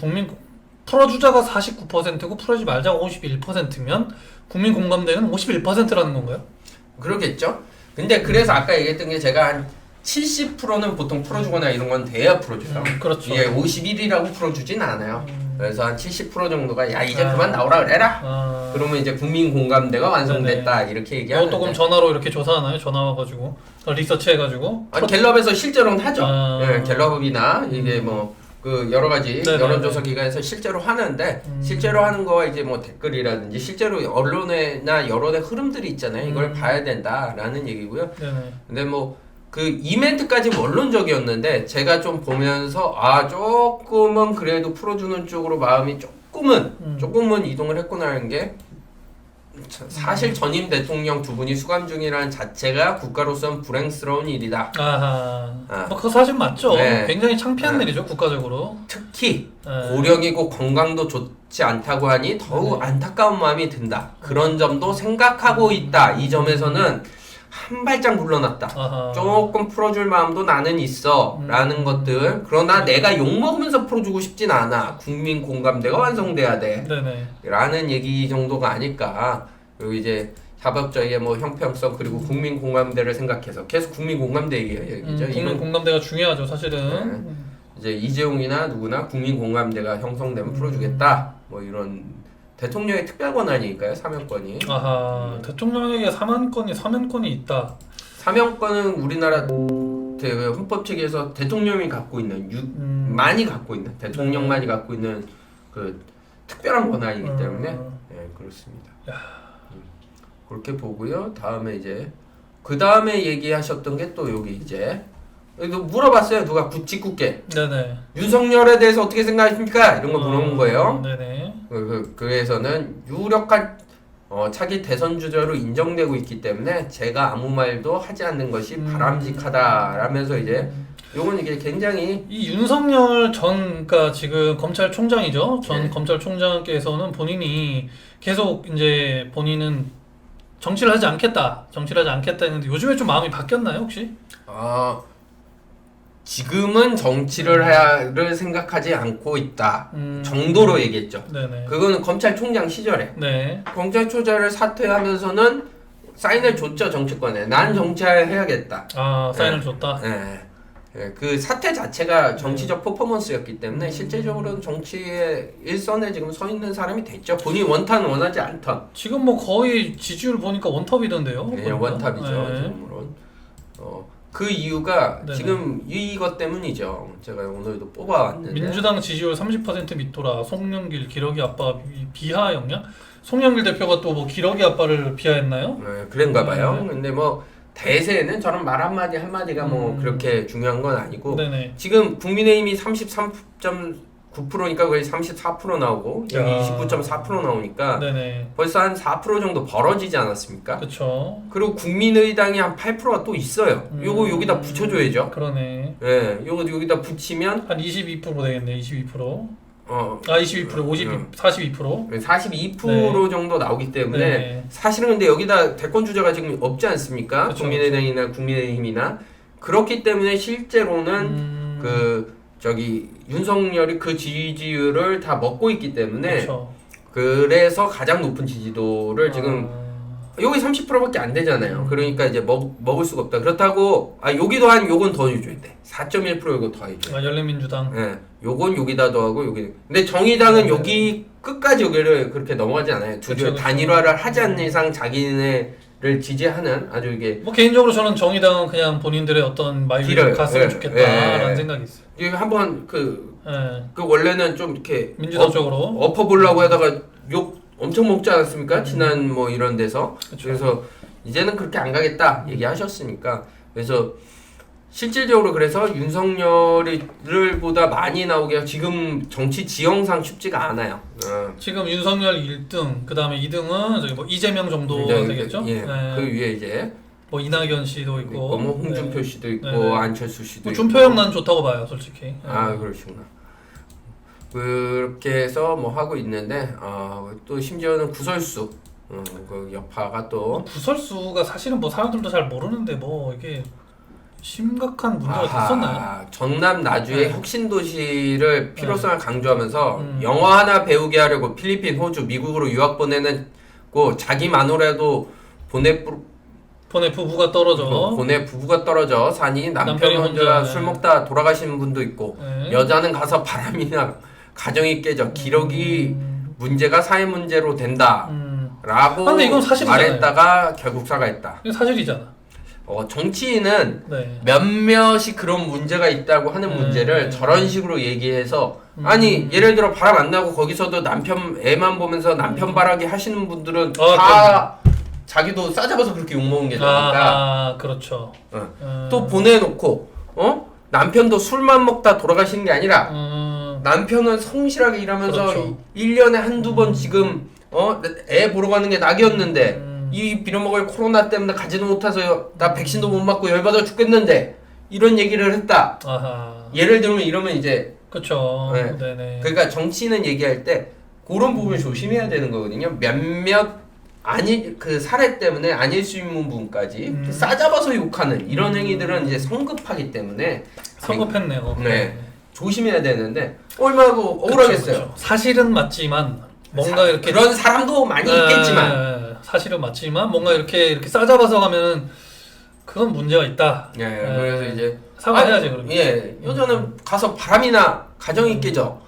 풀어주자가 49%고 풀어주지 말자가 51%면 국민 공감대는 51%라는 건가요? 그렇겠죠. 근데 그래서 아까 얘기했던 게 제가 한 70%는 보통 풀어주거나 이런 건 돼야 풀어줘요. 그렇죠. 이게 51이라고 풀어주진 않아요. 그래서 한 70% 정도가 야 이제 그만 나오라 그래라. 그러면 이제 국민 공감대가 완성됐다. 네네. 이렇게 얘기하는데. 또 그럼 전화로 이렇게 조사하나요? 전화 와가지고 리서치 해가지고. 갤럽에서 실제로는 하죠. 네, 갤럽이나 이게 뭐. 그 여러 가지 네네네. 여론조사 기관에서 실제로 하는데 실제로 하는 거와 이제 뭐 댓글이라든지 실제로 언론이나 여론의 흐름들이 있잖아요. 이걸 봐야 된다라는 얘기고요. 네네. 근데 뭐 그 이멘트까지 원론적이었는데 제가 좀 보면서 조금은 그래도 풀어주는 쪽으로 마음이 조금은 이동을 했구나라는 게 사실 전임 대통령 두 분이 수감 중이라는 자체가 국가로서는 불행스러운 일이다. 뭐 그거 사실 맞죠. 네. 굉장히 창피한 일이죠 국가적으로. 특히 고령이고 건강도 좋지 않다고 하니 더욱 안타까운 마음이 든다. 그런 점도 생각하고 있다. 이 점에서는 한 발짝 물러났다. 조금 풀어줄 마음도 나는 있어 라는 것들. 그러나 내가 욕먹으면서 풀어주고 싶진 않아. 국민 공감대가 완성돼야 돼 라는 얘기 정도가 아닐까. 그리고 이제 협업자의 뭐 형평성 그리고 국민 공감대를 생각해서 계속 국민 공감대 얘기죠. 국민 공감대가 중요하죠 사실은. 이제 이재용이나 누구나 국민 공감대가 형성되면 풀어주겠다. 뭐 이런 대통령의 특별 권한이니까요. 사면권이. 대통령에게 사면권이 있다. 사면권은 우리나라 헌법 체계에서 대통령이 갖고 있는 많이 갖고 있는 대통령만이 갖고 있는 그 특별한 권한이기 때문에 그렇습니다. 그렇게 보고요. 다음에 이제 그 다음에 얘기하셨던 게 또 여기 이제 물어봤어요. 누가 직국계. 네네. 윤석열에 대해서 어떻게 생각하십니까? 이런 거 물어본 거예요. 네네. 그래서는 유력한 차기 대선 주자로 인정되고 있기 때문에 제가 아무 말도 하지 않는 것이 바람직하다라면서 이제 요건 이게 굉장히 이 윤석열 그러니까 지금 검찰총장이죠. 전 네. 검찰총장께서는 본인이 계속 이제 본인은 정치를 하지 않겠다 했는데 요즘에 좀 마음이 바뀌었나요 혹시? 지금은 정치를 생각하지 않고 있다 정도로 얘기했죠. 네네. 그거는 검찰총장 시절에 검찰총장을 사퇴하면서는 사인을 줬죠. 정치권에 난 정치해야겠다. 사인을 줬다. 그 사태 자체가 정치적 퍼포먼스였기 때문에 실제적으로는 정치의 일선에 지금 서 있는 사람이 됐죠. 본인이 원하지 않던. 지금 뭐 거의 지지율 보니까 원탑이던데요. 원탑이죠. 지금으로는. 그 이유가 지금 이것 때문이죠. 제가 오늘도 뽑아왔는데 민주당 지지율 30% 밑돌아 송영길 기러기 아빠 비하 영향? 송영길 대표가 또 뭐 기러기 아빠를 비하했나요? 그런가 봐요. 근데 뭐 대세는 저런 말 한마디가 뭐 그렇게 중요한 건 아니고 지금 국민의힘이 33.9%니까 거의 34% 나오고 여기 29.4% 나오니까 벌써 한 4% 정도 벌어지지 않았습니까? 그렇죠. 그리고 국민의당이 한 8%가 또 있어요. 요거 여기다 붙여줘야죠. 그러네. 요거 여기다 붙이면 한 22% 되겠네. 22%. 22%, 42%. 42% 정도 나오기 때문에 사실은 근데 여기다 대권 주자가 지금 없지 않습니까? 그쵸, 국민의당이나 국민의힘이나 그렇기 때문에 실제로는 윤석열이 그 지지율을 다 먹고 있기 때문에 그래서 가장 높은 지지도를 지금 여기 30%밖에 안 되잖아요. 그러니까 이제 먹을 수가 없다. 그렇다고 여기도 요건 더 해줘야 돼. 4.1% 이거 더 해줘야 돼. 열린민주당. 요건 여기다 더하고 여기. 근데 정의당은 여기 끝까지 여기를 그렇게 넘어가지 않아요. 단일화를 하지 않는 이상 자기네를 지지하는 아주 이게. 뭐 개인적으로 저는 정의당은 그냥 본인들의 어떤 마일리지를 갔으면 좋겠다라는 생각이 있어요. 이게 한번 그 원래는 좀 이렇게 민주당 쪽으로 엎어보려고 하다가 욕 엄청 먹지 않았습니까? 지난 뭐 이런 데서. 그래서 이제는 그렇게 안 가겠다 얘기하셨으니까. 그래서 실질적으로 그래서 윤석열을 보다 많이 나오게 지금 정치 지형상 쉽지가 않아요. 지금 윤석열 1등, 그 다음에 2등은 저기 뭐 이재명 정도 되겠죠? 그 위에 이제 뭐 이낙연 씨도 있고, 뭐 홍준표 씨도 있고, 안철수 씨도 있고. 준표형 난 좋다고 봐요, 솔직히. 그러시구나. 그렇게 해서 뭐 하고 있는데 또 심지어는 구설수 그 여파가 또 구설수가 사실은 뭐 사람들도 잘 모르는데 뭐 이게 심각한 문제가 됐었나요? 전남 나주의 혁신도시를 필요성을 강조하면서 영화 하나 배우게 하려고 필리핀, 호주, 미국으로 유학 보내는 자기 마누라도 보내 부부가 떨어져 사니 남편이 혼자 술 먹다 돌아가시는 분도 있고 여자는 가서 바람이나 가정이 깨져 기러기 문제가 사회 문제로 된다 라고 근데 이건 사실이잖아요. 말했다가 결국 사과했다. 이건 사실이잖아. 정치인은 몇몇이 그런 문제가 있다고 하는 문제를 저런 식으로 얘기해서 아니 예를 들어 바람 안 나고 거기서도 남편 애만 보면서 남편 바라기 하시는 분들은 다 자기도 싸잡아서 그렇게 욕먹은 게 나니까. 그렇죠. 또 보내놓고 남편도 술만 먹다 돌아가시는 게 아니라 남편은 성실하게 일하면서 그렇죠. 1년에 한두 번 지금 애 보러 가는 게 낙이었는데 이 빌어먹을 코로나 때문에 가지도 못해서 나 백신도 못 맞고 열받아 죽겠는데 이런 얘기를 했다. 예를 들면 이러면 이제 그렇죠. 네. 네네. 그러니까 정치는 얘기할 때 그런 부분을 조심해야 되는 거거든요. 몇몇 아니 그 사례 때문에 아닐 수 있는 부분까지 싸잡아서 욕하는 이런 행위들은 이제 성급하기 때문에 성급했네요. 네. 조심해야 되는데 얼마나 억울하겠어요. 그쵸. 사실은 맞지만 뭔가 이렇게 그런 사람도 많이 있겠지만 사실은 맞지만 뭔가 이렇게 싸잡아서 가면은 그건 문제가 있다. 그래서 이제 사과해야지 그러면. 여자는 가서 바람이나 가정이 깨져.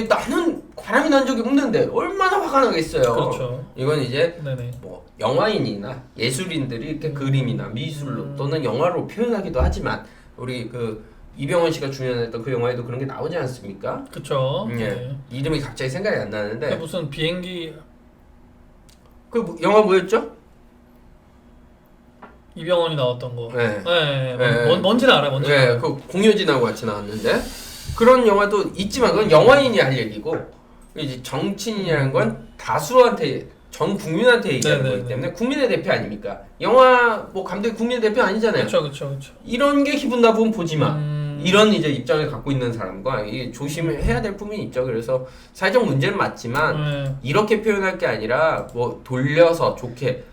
나는 바람이 난 적이 없는데 얼마나 화가 나겠어요. 그렇죠. 이건 이제 네네. 뭐 영화인이나 예술인들이 이렇게 그림이나 미술로 또는 영화로 표현하기도 하지만 우리 그 이병헌 씨가 주연했던 그 영화에도 그런 게 나오지 않습니까? 그렇죠. 네. 이름이 갑자기 생각이 안 나는데 무슨 비행기 그 영화 뭐였죠? 이병헌이 나왔던 거. 네. 뭔지는 알아요. 뭔지는 알아요. 그 공효진하고 같이 나왔는데 그런 영화도 있지만 그건 영화인이 할 얘기고 이제 정치인이라는 건 다수한테 전 국민한테 얘기하는 거기 때문에 국민의 대표 아닙니까? 영화 뭐 감독이 국민의 대표 아니잖아요. 그렇죠. 이런 게 기분 나쁘면 보지 마. 이런 이제 입장을 갖고 있는 사람과 이게 조심해야 될 부분이 있죠. 그래서 사회적 문제는 맞지만 이렇게 표현할 게 아니라 뭐 돌려서 좋게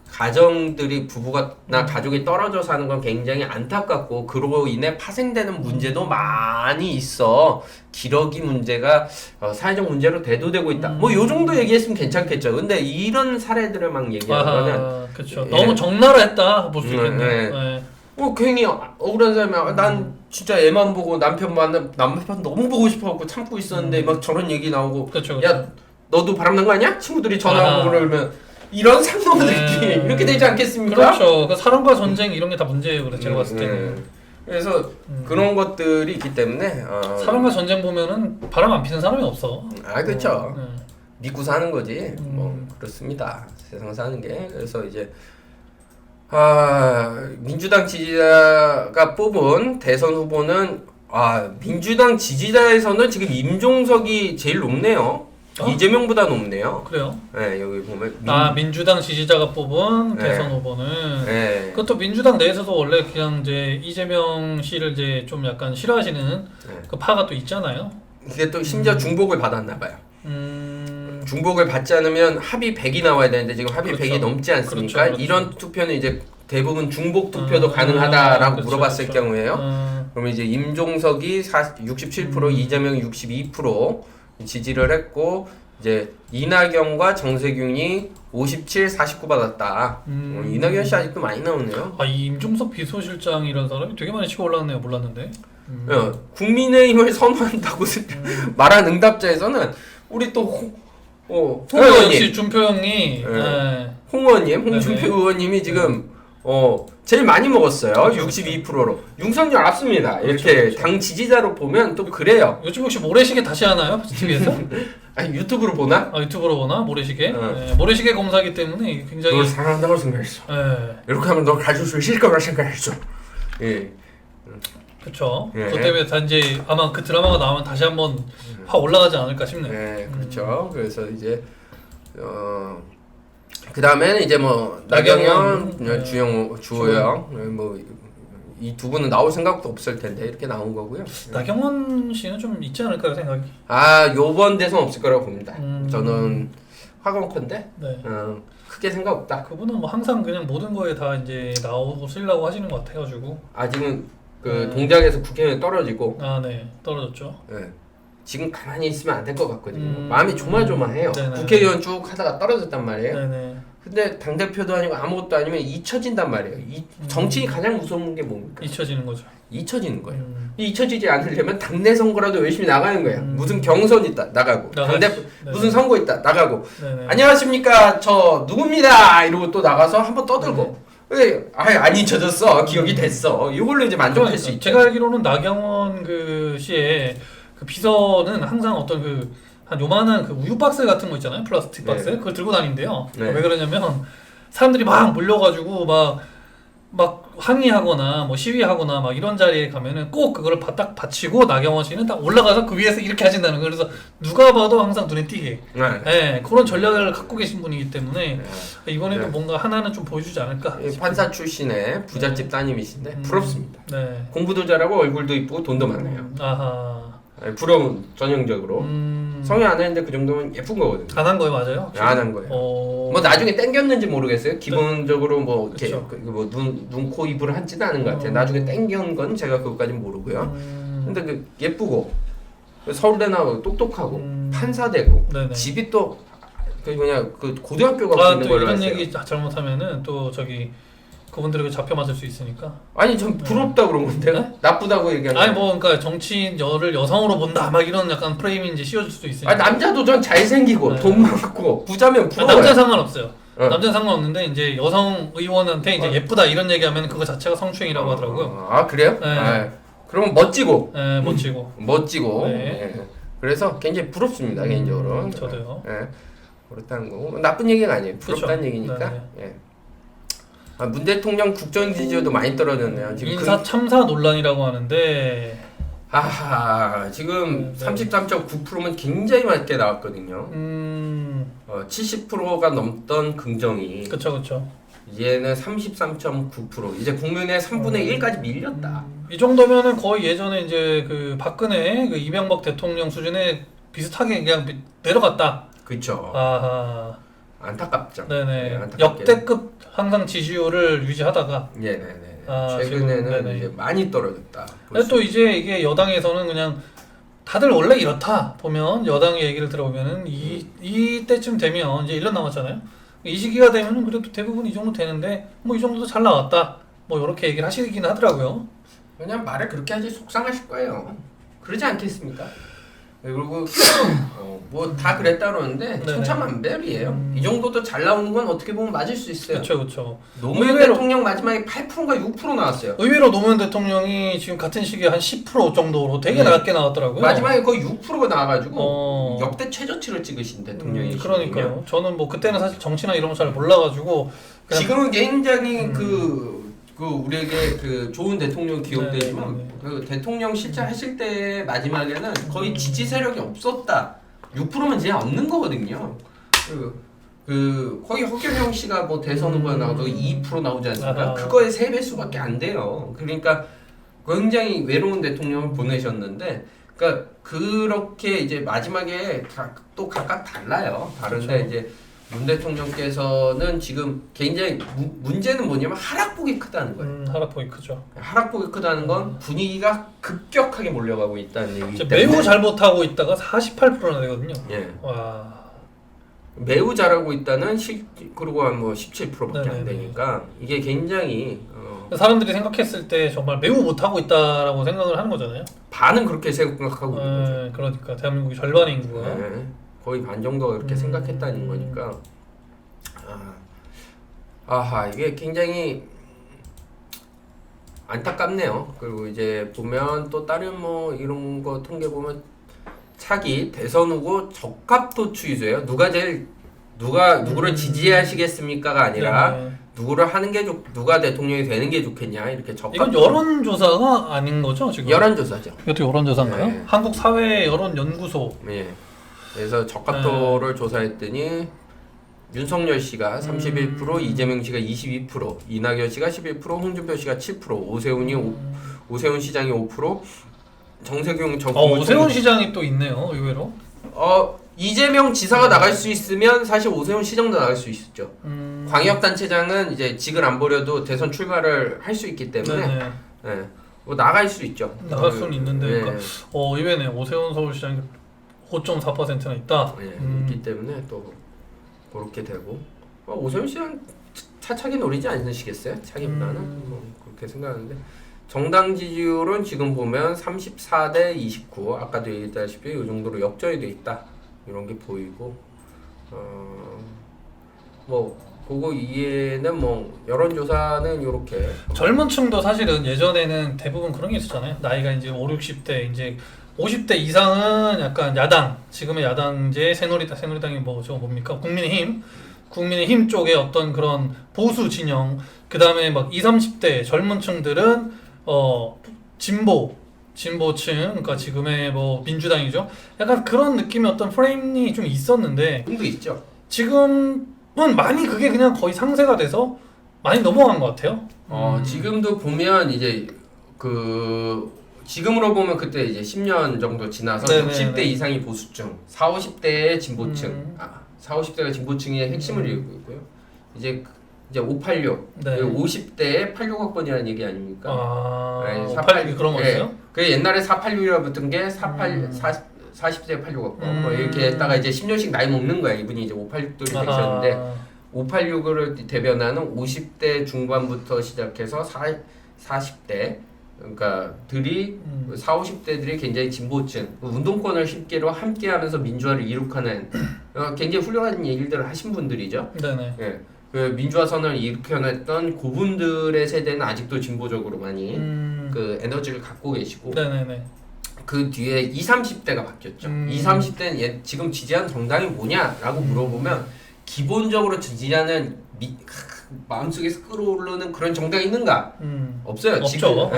가정들이 부부가나 가족이 떨어져 사는 건 굉장히 안타깝고 그로 인해 파생되는 문제도 많이 있어. 기러기 문제가 사회적 문제로 대두되고 있다. 뭐 요 정도 얘기했으면 괜찮겠죠. 근데 이런 사례들을 막 얘기하는 거는 그렇죠. 너무 적나라했다 볼 수 있겠네요. 괜히 억울한 사람이 난 진짜 애만 보고 남편 너무 보고 싶어갖고 참고 있었는데 막 저런 얘기 나오고 그쵸. 야 너도 바람난 거 아니야? 친구들이 전화하고 그러면 이런 상놈들끼리 이렇게 되지 않겠습니까? 그렇죠. 그 사랑과 전쟁 이런 게 다 문제예요. 그래 제가 봤을 때는. 그래서 그런 것들이 있기 때문에 사랑과 전쟁 보면은 바람 안 피는 사람이 없어. 그렇죠. 믿고 사는 거지. 뭐 그렇습니다. 세상 사는 게. 그래서 이제 민주당 지지자가 뽑은 대선 후보는 민주당 지지자에서는 지금 임종석이 제일 높네요. 이재명보다 높네요. 그래요? 네, 여기 보면 민주당 지지자가 뽑은 대선 후보는 그것도 민주당 내에서도 원래 그냥 이제 이재명 씨를 이제 좀 약간 싫어하시는 그 파가 또 있잖아요. 이게 또 심지어 중복을 받았나 봐요. 중복을 받지 않으면 합의 100이 나와야 되는데 지금 합의 100이 넘지 않습니까? 그렇죠. 이런 투표는 이제 대부분 중복 투표도 가능하다라고 물어봤을 경우에요. 그러면 이제 임종석이 67%, 이재명이 62% 지지를 했고 이제 이낙연과 정세균이 57, 49 받았다. 이낙연 씨 아직도 많이 나오네요. 이 임종석 비서실장이라는 사람이 되게 많이 치고 올라왔네요. 몰랐는데. 국민의힘을 선호한다고 말한 응답자에서는 우리 또 홍 의원님, 준표 형이 홍준표 의원님이 지금 제일 많이 먹었어요. 62%로. 윤석열 앞섭니다. 이렇게 당 지지자로 보면 또 그래요. 요즘 혹시 모래시계 다시 하나요? TV에서? 유튜브로 보나? 유튜브로 보나? 모래시계? 모래시계 검사기 때문에 굉장히 널 사랑한다고 생각했어. 이렇게 하면 널 가질 수 있을 거라 생각했어. 그렇죠. 그것 때문에 단지 아마 그 드라마가 나오면 다시 한번 확 올라가지 않을까 싶네요. 그렇죠. 그래서 이제 그 다음에는 이제 뭐 나경원, 주호영 뭐 이 두 분은 나올 생각도 없을 텐데 이렇게 나온 거고요. 나경원 씨는 좀 있지 않을까요 생각이? 요번 대선 없을 거라고 봅니다. 저는 화건컨대 크게 생각 없다. 그분은 뭐 항상 그냥 모든 거에 다 이제 나오고 쓰려고 하시는 것 같아가지고. 지금 동작에서 국회의원 떨어지고. 떨어졌죠. 지금 가만히 있으면 안 될 것 같거든요. 마음이 조마조마해요. 네네. 국회의원 쭉 하다가 떨어졌단 말이에요. 네네. 근데 당대표도 아니고 아무것도 아니면 잊혀진단 말이에요. 정치인이 가장 무서운 게 뭡니까? 잊혀지는 거죠. 잊혀지는 거예요. 잊혀지지 않으려면 당내 선거라도 열심히 나가는 거예요. 무슨 경선 있다 나가고 무슨 선거 있다 나가고 안녕하십니까 저 누굽니다 이러고 또 나가서 한번 떠들고 안 잊혀졌어 기억이 됐어 이걸로 이제 만족할 수 있죠. 제가 알기로는 나경원 그 씨의 그 비서는 항상 어떤 그 한 요만한 그 우유 박스 같은 거 있잖아요. 플라스틱 박스. 네. 그걸 들고 다닌대요. 네. 왜 그러냐면 사람들이 막 몰려가지고 막 항의하거나 뭐 시위하거나 막 이런 자리에 가면은 꼭 그거를 딱 받치고 나경원 씨는 딱 올라가서 그 위에서 이렇게 하신다는 거예요. 그래서 누가 봐도 항상 눈에 띄게. 네. 네, 그런 전략을 갖고 계신 분이기 때문에 네. 이번에도 네. 뭔가 하나는 좀 보여주지 않을까. 판사 출신의 부잣집 따님이신데 부럽습니다. 네. 공부도 잘하고 얼굴도 이쁘고 돈도 많아요. 아하. 네, 부러운 전형적으로. 성형 안 했는데 그 정도면 예쁜 거거든요. 안 한 거예요, 맞아요? 안 한 거예요. 뭐 나중에 땡겼는지 모르겠어요. 기본적으로 뭐 이렇게 눈, 코, 입을 한지는 않은 것 같아요. 나중에 땡긴 건 제가 그것까지는 모르고요. 근데 그 예쁘고 서울대 나오고 똑똑하고 판사되고 네네. 집이 또 그 뭐냐 그 고등학교 가고 있는 또 걸로 이런 알았어요. 얘기 잘못하면은 또 저기 그분들에게 잡혀 맞을 수 있으니까. 아니 전 부럽다 그런 건데 네? 나쁘다고 얘기하는. 아니 뭐 그러니까 정치인을 여성으로 본다 막 이런 약간 프레임이 이제 씌워질 수도 있으니까. 아니 남자도 전 잘생기고 네. 돈 많고 부자면 부러워요. 남자 상관없어요. 어. 남자 상관없는데 이제 여성 의원한테 이제 예쁘다 이런 얘기하면 그거 자체가 성추행이라고 하더라고요. 아 그래요? 네. 아, 그럼 멋지고 네, 멋지고. 멋지고. 네. 예. 그래서 굉장히 부럽습니다 개인적으로. 저도요. 예. 그렇다는 거고 나쁜 얘기가 아니에요. 부럽다는 그쵸. 얘기니까. 네. 예. 아, 문 대통령 국정 지지율도 많이 떨어졌네요. 지금 인사 참사 논란이라고 하는데. 아하 지금 네. 33.9%면 굉장히 많게 나왔거든요. 70%가 넘던 긍정이 그쵸. 얘는 33.9%. 이제 국민의 3분의 1까지 밀렸다. 이 정도면은 거의 예전에 이제 그 박근혜 그 이명박 대통령 수준에 비슷하게 그냥 내려갔다. 그렇죠. 아하. 안타깝죠. 네네. 네, 안타깝게. 역대급 항상 지지율을 유지하다가. 네네네. 아, 최근에는 지금, 네네. 이제 많이 떨어졌다. 근데 또 이제 이게 여당에서는 그냥 다들 원래 이렇다 보면 여당의 얘기를 들어보면은 이때쯤 되면 이제 1년 남았잖아요. 이 시기가 되면은 그래도 대부분 이 정도 되는데 뭐 이 정도도 잘 나왔다. 뭐 이렇게 얘기를 하시긴 하더라고요. 그냥 말을 그렇게 하지 속상하실 거예요. 그러지 않겠습니까? 그리고 뭐 다 그랬다 그러는데 네네. 천차만별이에요. 이 정도도 잘 나오는 건 어떻게 보면 맞을 수 있어요. 그렇죠. 노무현 의외로- 대통령 마지막에 8%인가 6% 나왔어요. 의외로 노무현 대통령이 지금 같은 시기에 한 10% 정도로 되게 네. 낮게 나왔더라고요. 마지막에 거의 6%가 나와가지고 어. 역대 최저치를 찍으신 대통령이시거든요. 그러니까요. 저는 뭐 그때는 사실 정치나 이런 거 잘 몰라가지고 그냥 지금은 굉장히 그 우리에게 그 좋은 대통령 기억되지만 네. 그 대통령 실제 하실 때 마지막에는 거의 지지 세력이 없었다. 6%면 진짜 없는 거거든요. 그 거의 허경영 씨가 뭐 대선 후보에 나와도 2% 나오지 않습니까? 아하. 그거의 3배수밖에 안 돼요. 그러니까 굉장히 외로운 대통령을 보내셨는데, 그러니까 그렇게 이제 마지막에 또 각각 달라요. 다른데 그렇죠. 이제 문 대통령께서는 지금 굉장히 문제는 뭐냐면 하락폭이 크다는 거예요. 하락폭이 크죠. 하락폭이 크다는 건 분위기가 급격하게 몰려가고 있다는 얘기이기 이제 때문에 매우 잘못하고 있다가 48%나 되거든요. 예. 와. 매우 잘하고 있다는 그리고 한 뭐 17%밖에 안 네네네. 되니까 이게 굉장히 사람들이 생각했을 때 정말 매우 못하고 있다라고 생각을 하는 거잖아요. 반은 그렇게 생각하고 있는 거죠. 그러니까 대한민국의 절반의 인구가. 네. 거의 반 정도가 그렇게 생각했다는 거니까 아하 이게 굉장히 안타깝네요. 그리고 이제 보면 또 다른 뭐 이런 거 통계 보면 차기 대선 후보 적합도 추이세요. 누구를 지지하시겠습니까가 아니라 네네. 누구를 하는 게 누가 대통령이 되는 게 좋겠냐 이렇게 적합. 이건 여론조사가 아닌 거죠 지금? 여론조사죠. 이것도 여론조사인가요? 네. 한국사회여론연구소. 예. 그래서 적합도를 조사했더니 윤석열 씨가 31%, 이재명 씨가 22%, 이낙연 씨가 11%, 홍준표 씨가 7%, 오세훈 시장이 5%, 정세균 전 오세훈 시장이 또 있네요 의외로. 이재명 지사가 나갈 수 있으면 사실 오세훈 시장도 나갈 수 있었죠. 광역단체장은 이제 직을 안 버려도 대선 출마를 할 수 있기 때문에 네네. 예. 뭐 나갈 수 있죠. 나갈 수는 있는데 예. 그러니까 의외네. 오세훈 서울시장이 5.4%나 있다. 예, 있기 때문에 또 그렇게 되고 오세훈 씨는 차차기 노리지 않으시겠어요? 차기보다는 뭐 그렇게 생각하는데 정당 지지율은 지금 보면 34대 29 아까도 얘기했다시피 이 정도로 역전이 돼 있다 이런 게 보이고 뭐 그거 이해는 뭐 여론조사는 이렇게 젊은 층도 사실은 예전에는 대부분 그런 게 있었잖아요. 나이가 이제 5, 60대 이제 50대 이상은 약간 야당, 지금의 야당제 새누리당이 뭐 저거 뭡니까? 국민의힘 쪽의 어떤 그런 보수 진영, 그 다음에 막 20, 30대 젊은 층들은 진보층, 그러니까 지금의 뭐 민주당이죠. 약간 그런 느낌의 어떤 프레임이 좀 있었는데 좀도 있죠. 지금은 많이 그게 그냥 거의 상쇄가 돼서 많이 넘어간 것 같아요. 지금도 보면 이제 지금으로 보면 그때 이제 10년 정도 지나서 네네네. 60대 이상이 보수층, 40, 50대의 진보층, 40, 50대가 진보층의 핵심을 이루고 있고요. 이제 586, 네. 50대의 86학번이라는 얘기 아닙니까? 네, 586이 그런 거였어요? 그 옛날에 486이라 붙은 게 40대 86학번 뭐 이렇게 했다가 이제 10년씩 나이 먹는 거야. 이분이 이제 586들이 되셨는데 586을 대변하는 50대 중반부터 시작해서 40대 그러니까 40, 50대들이 굉장히 진보층, 운동권을 쉽게로 함께하면서 민주화를 이룩하는 굉장히 훌륭한 얘기들을 하신 분들이죠. 네네. 예, 그 민주화 선언을 일으켜냈던 그분들의 세대는 아직도 진보적으로 많이 그 에너지를 갖고 계시고. 네네네. 그 뒤에 20, 30대가 바뀌었죠. 20, 30대는 지금 지지하는 정당이 뭐냐라고 물어보면 기본적으로 지지하는 마음속에서 끌어오르는 그런 정당이 있는가? 없어요. 없죠.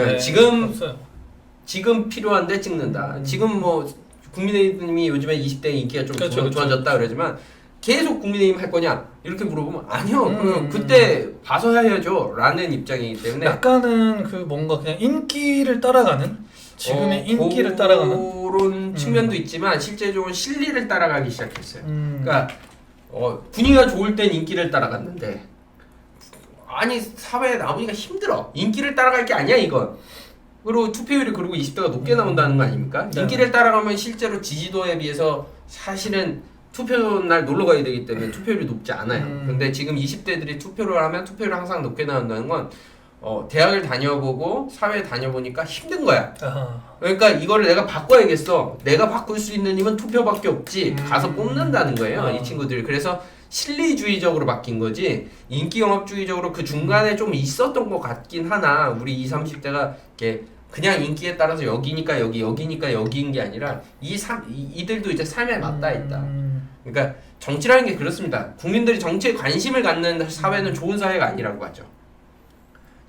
지금 필요한데 찍는다. 지금 뭐 국민의힘이 요즘에 20대 인기가 좀 좋아졌다 그러지만 계속 국민의힘 할 거냐? 이렇게 물어보면 아니요. 그때 봐서 해야죠. 라는 입장이기 때문에 약간은 그 뭔가 그냥 인기를 따라가는 지금의 인기를 따라가는 그런 측면도 있지만 실제적으로 실리를 따라가기 시작했어요. 그러니까 분위기가 좋을 땐 인기를 따라갔는데 아니 사회에 나오기가 힘들어. 인기를 따라갈 게 아니야 이건. 그리고 투표율이 그리고 20대가 높게 나온다는 거 아닙니까? 네. 인기를 따라가면 실제로 지지도에 비해서 사실은 투표날 놀러 가야 되기 때문에 투표율이 높지 않아요. 근데 지금 20대들이 투표를 하면 투표율이 항상 높게 나온다는 건 대학을 다녀보고 사회에 다녀보니까 힘든 거야. 그러니까 이거를 내가 바꿔야겠어. 내가 바꿀 수 있는 힘은 투표밖에 없지. 가서 뽑는다는 거예요. 이 친구들이. 그래서 실리주의적으로 바뀐 거지 인기 영합주의적으로 그 중간에 좀 있었던 것 같긴 하나 우리 20, 30대가 이렇게 그냥 인기에 따라서 여기니까 여기니까 여기인 게 아니라 이들도 이제 삶에 맞닿아 있다. 그러니까 정치라는 게 그렇습니다. 국민들이 정치에 관심을 갖는 사회는 좋은 사회가 아니라고 하죠.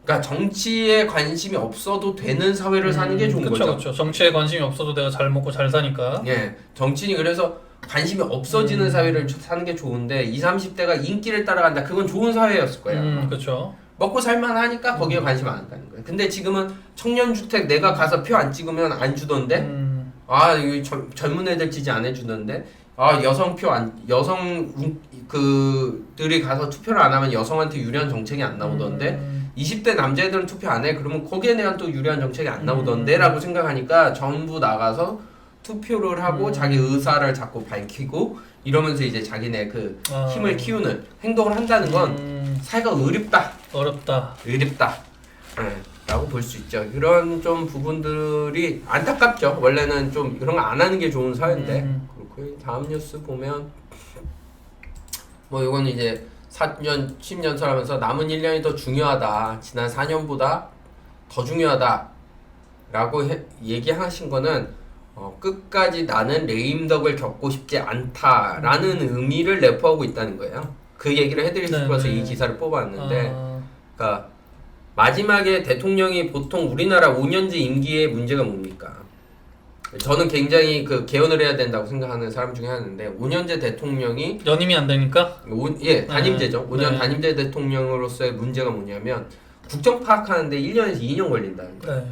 그러니까 정치에 관심이 없어도 되는 사회를 사는 게 좋은 거죠. 그렇죠. 정치에 관심이 없어도 내가 잘 먹고 잘 사니까. 예, 정치인이 그래서 관심이 없어지는 사회를 사는 게 좋은데 20, 30대가 인기를 따라간다. 그건 좋은 사회였을 거예요. 그렇죠. 먹고 살만하니까 거기에 관심 안 한다는 거예요. 근데 지금은 청년주택 내가 가서 표 안 찍으면 안 주던데 여기 젊은 애들 지지 안 해주던데 그들이 가서 투표를 안 하면 여성한테 유리한 정책이 안 나오던데 20대 남자애들은 투표 안 해? 그러면 거기에 대한 또 유리한 정책이 안 나오던데 라고 생각하니까 전부 나가서 투표를 하고 자기 의사를 자꾸 밝히고 이러면서 이제 자기네 그 힘을 키우는 행동을 한다는 건 사회가 어렵다 라고 볼 수 있죠. 그런 좀 부분들이 안타깝죠. 원래는 좀 그런 거 안 하는 게 좋은 사회인데 그렇고 다음 뉴스 보면 뭐 이건 이제 4년 10년 살아면서 남은 1년이 더 중요하다. 지난 4년보다 더 중요하다 라고 얘기하신 거는 끝까지 나는 레임덕을 겪고 싶지 않다라는 의미를 내포하고 있다는 거예요. 그 얘기를 해드리고 싶어서 이 기사를 뽑았는데 그러니까 마지막에 대통령이 보통 우리나라 5년제 임기의 문제가 뭡니까? 저는 굉장히 그 개헌을 해야 된다고 생각하는 사람 중에 하나인데 5년제 대통령이 연임이 안 되니까? 단임제죠. 5년 단임제 대통령으로서의 문제가 뭐냐면 국정 파악하는데 1년에서 2년 걸린다는 거예요.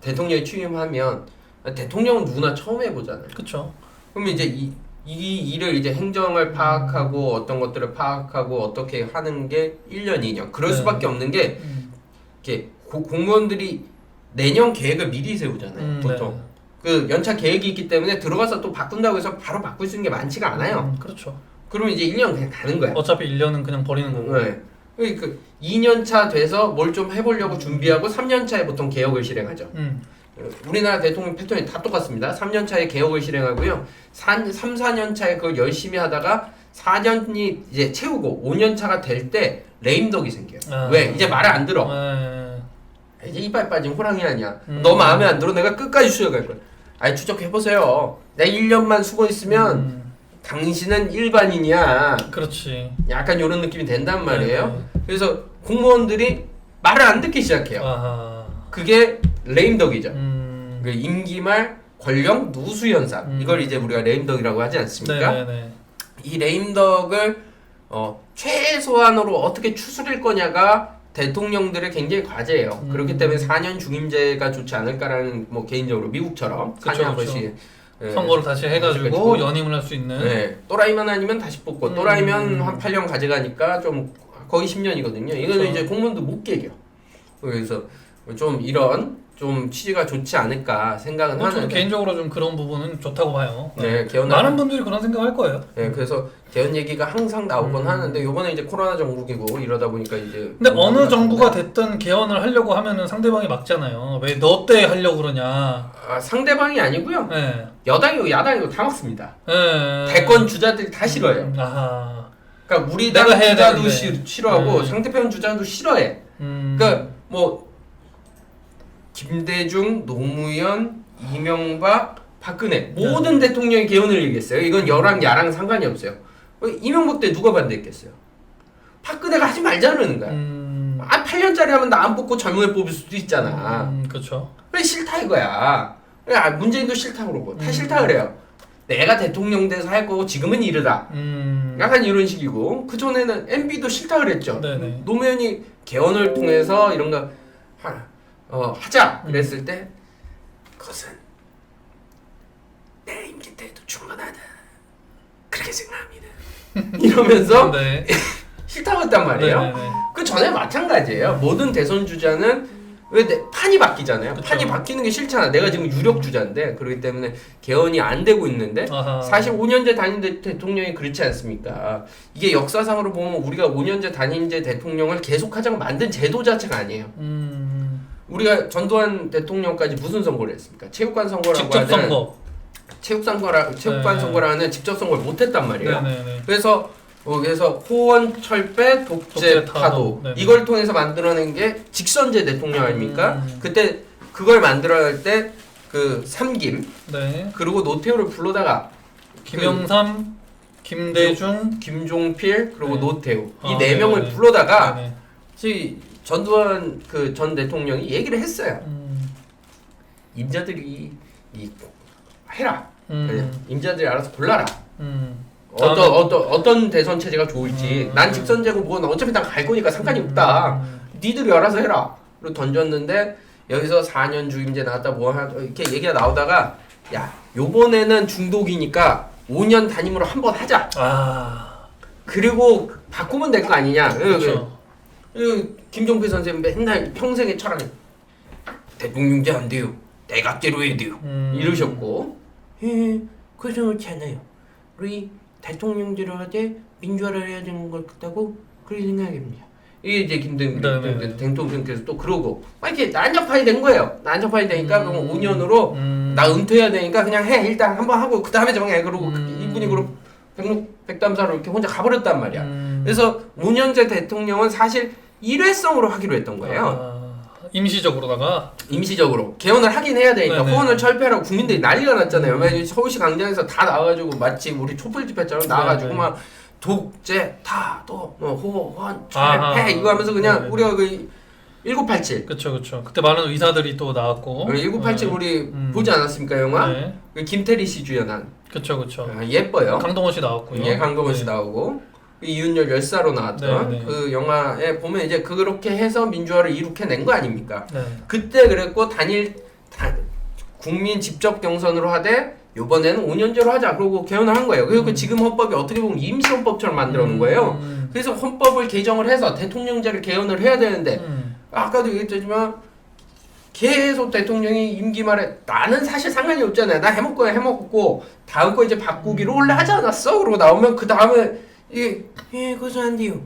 대통령이 취임하면 대통령은 누구나 처음 해보잖아요. 그렇죠. 그럼 이제 이 일을 이제 행정을 파악하고 어떤 것들을 파악하고 어떻게 하는 게 1년, 2년. 그럴 수밖에 없는 게 이렇게 공무원들이 내년 계획을 미리 세우잖아요. 보통. 그 연차 계획이 있기 때문에 들어가서 또 바꾼다고 해서 바로 바꿀 수 있는 게 많지가 않아요. 그렇죠. 그러면 이제 1년 그냥 가는 거야. 어차피 1년은 그냥 버리는 거고. 네. 그 2년차 돼서 뭘 좀 해보려고 준비하고 3년차에 보통 개혁을 실행하죠. 우리나라 대통령 패턴이 다 똑같습니다. 3년 차에 개혁을 실행하고요. 3, 4년 차에 그걸 열심히 하다가 4년이 이제 채우고 5년 차가 될 때 레임덕이 생겨요. 왜? 이제 말을 안 들어. 이제 이빨 빠진 호랑이 아니야. 너 마음에 안 들어? 내가 끝까지 수여갈 거야. 아니 추적해보세요. 내 1년만 수고했으면 당신은 일반인이야. 그렇지. 약간 이런 느낌이 된단 말이에요. 네. 그래서 공무원들이 말을 안 듣기 시작해요. 아하. 그게 레임덕이죠. 그 임기 말 권력 누수 현상. 이걸 이제 우리가 레임덕이라고 하지 않습니까? 네네네. 이 레임덕을 최소한으로 어떻게 추스릴 거냐가 대통령들의 굉장히 과제예요. 그렇기 때문에 4년 중임제가 좋지 않을까라는 뭐 개인적으로 미국처럼 4년에 한 번씩 선거를 다시 해가지고 연임을 할 수 있는. 네, 또라이만 아니면 다시 뽑고 또라이면 한 8년 가져가니까 좀 거의 10년이거든요. 이거는 그렇죠. 이제 공무원도 못 깨겨. 그래서 좀 이런 좀 취지가 좋지 않을까 생각은 저는 하는데 개인적으로 좀 그런 부분은 좋다고 봐요. 네, 개헌 많은 분들이 그런 생각할 거예요. 네, 그래서 개헌 얘기가 항상 나오곤 하는데 요번에 이제 코로나 정국이고 이러다 보니까 이제 근데 어느 정부가 됐든 개헌을 하려고 하면은 상대방이 막잖아요. 왜 너 때 하려고 그러냐. 상대방이 아니고요. 네. 여당이고 야당이고 다 막습니다. 네. 대권 주자들이 다 싫어요. 아하. 그러니까 우리 당 내가 해야 주자도 되는데. 싫어하고 상대편 주자도 싫어해. 그러니까 뭐 김대중, 노무현, 이명박, 박근혜 모든 대통령이 개헌을 얘기했어요. 이건 여랑 야랑 상관이 없어요. 이명박 때 누가 반대했겠어요? 박근혜가 하지 말자 그러는 거야. 8년짜리 하면 나 안 뽑고 젊은 애 뽑을 수도 있잖아. 그렇죠. 그래 싫다 이거야. 문재인도 싫다 그러고 다 싫다 그래요. 내가 대통령 돼서 할 거고 지금은 이르다. 약간 이런 식이고 그 전에는 MB도 싫다 그랬죠. 네네. 노무현이 개헌을 통해서 이런 거 하자 그랬을 때 그것은 내 임기 때도 충분하다 그렇게 생각합니다. 이러면서 네. 싫다고 했단 말이에요. 네네네. 그 전에 마찬가지예요. 모든 대선 주자는 왜 판이 바뀌잖아요. 그쵸. 판이 바뀌는 게 싫잖아. 내가 지금 유력 주자인데 그렇기 때문에 개헌이 안 되고 있는데 아하. 사실 5년제 단임제 대통령이 그렇지 않습니까? 이게 역사상으로 보면 우리가 5년제 단임제 대통령을 계속하자고 만든 제도 자체가 아니에요. 우리가 전두환 대통령까지 무슨 선거를 했습니까? 체육관 선거라고 직접 하는 선거. 체육관 네. 선거를 하는 직접 선거를 못 했단 말이에요. 네네네. 그래서 호원 철배 독재 타도 네네. 이걸 통해서 만들어낸 게 직선제 대통령 아닙니까? 그때 그걸 만들어야 할 때 그 삼김 네. 그리고 노태우를 불러다가 김영삼, 김대중, 김종필 그리고 네. 노태우 이 아, 네 명을 네네. 불러다가 네네. 전두환 그 전 대통령이 얘기를 했어요. 임자들이 해라. 임자들이 알아서 골라라. 어떤 대선 체제가 좋을지. 난 직선제고 뭐 어차피 난 갈 거니까 상관이 없다. 니들이 알아서 해라. 로 던졌는데 여기서 4년 주임제 나왔다 이렇게 얘기가 나오다가 야 요번에는 중독이니까 5년 단임으로 한번 하자. 그리고 바꾸면 될 거 아니냐. 그렇죠. 김종필 선생님 맨날 평생의 철학이 대통령제 안 돼요. 내각제로 해야 돼요. 이러셨고 그래서 그렇지 않아요. 우리 대통령제로 하되 민주화를 해야 되는 것 같다고 그렇게 생각합니다. 이게 이제 김대중 대통령께서 또 그러고 막 이렇게 난장판이 된 거예요. 난장판이 되니까 그럼 5년으로 나 은퇴해야 되니까 그냥 해 일단 한번 하고 그 다음에 정해. 그러고 이분이 그러고 백담사로 이렇게 혼자 가버렸단 말이야. 그래서 5년제 대통령은 사실 일회성으로 하기로 했던 거예요. 임시적으로다가 임시적으로 개헌을 하긴 해야 되니까 네네. 호원을 철폐하라고 국민들이 난리가 났잖아요. 서울시 광장에서 다 나와가지고 마치 우리 촛불 집회처럼 나와가지고 네네. 막 독재 타도 호원 철폐 이거 하면서 그냥 네네. 우리가 그 1987 그쵸. 그때 많은 의사들이 또 나왔고 1987 우리 보지 않았습니까 영화? 네. 그 김태리 씨 주연한 그쵸. 예뻐요. 강동원 씨 나왔고요. 예, 강동원 씨 네. 나오고 이윤열 열사로 나왔던 네네. 그 영화에 보면 이제 그렇게 해서 민주화를 이룩해낸 거 아닙니까? 네. 그때 그랬고 국민 직접 경선으로 하되 요번에는 5년제로 하자. 그러고 개헌을 한 거예요. 그리고 지금 헌법이 어떻게 보면 임시헌법처럼 만들어 놓은 거예요. 그래서 헌법을 개정을 해서 대통령제를 개헌을 해야 되는데 아까도 얘기했지만 계속 대통령이 임기 말에 나는 사실 상관이 없잖아요. 나 해먹고 다음 거 이제 바꾸기로 원래 하지 않았어? 그러고 나오면 그 다음에 그것은 안 돼요.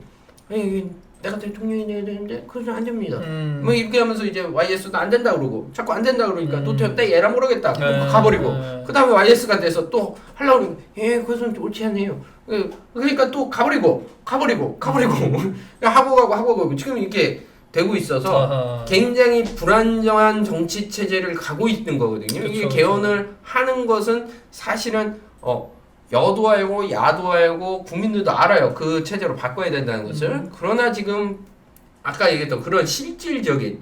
내가 대통령이 돼야 되는데 그것은 안 됩니다. 뭐 이렇게 하면서 이제 YS도 안 된다 그러고 자꾸 안 된다 그러니까 노태우 때 얘라 모르겠다. 가버리고 그 다음에 YS가 돼서 또 하려고 그러고 그것은 옳지 않네요. 그러니까 또 가버리고 하고 가고 지금 이렇게 되고 있어서 아하. 굉장히 불안정한 정치 체제를 가고 있는 거거든요. 이게 그쵸, 개헌을 하는 것은 사실은 여도 알고 야도 알고 국민들도 알아요. 그 체제로 바꿔야 된다는 것을. 그러나 지금 아까 얘기했던 그런 실질적인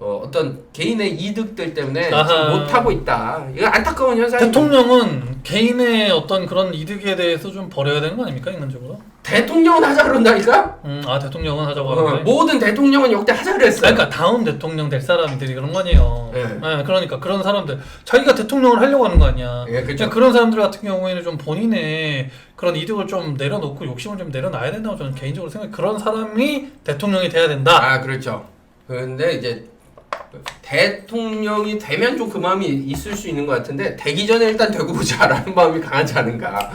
어떤 개인의 이득들 때문에 못 하고 있다. 이거 안타까운 현상이죠. 대통령은 개인의 어떤 그런 이득에 대해서 좀 버려야 되는 거 아닙니까 인간적으로? 대통령은 하자 그런다니까? 대통령은 하자고 하는데. 모든 대통령은 역대 하자 그랬어요. 그러니까 다음 대통령 될 사람들이 그런 거 아니에요. 네. 그러니까 그런 사람들 자기가 대통령을 하려고 하는 거 아니야. 예, 그렇죠. 그런 사람들 같은 경우에는 좀 본인의 그런 이득을 좀 내려놓고 욕심을 좀 내려놔야 된다고 저는 개인적으로 생각해. 그런 사람이 대통령이 돼야 된다. 아 그렇죠. 그런데 이제 대통령이 되면 좀 그 마음이 있을 수 있는 것 같은데 되기 전에 일단 되고 보자라는 마음이 강하지 않은가.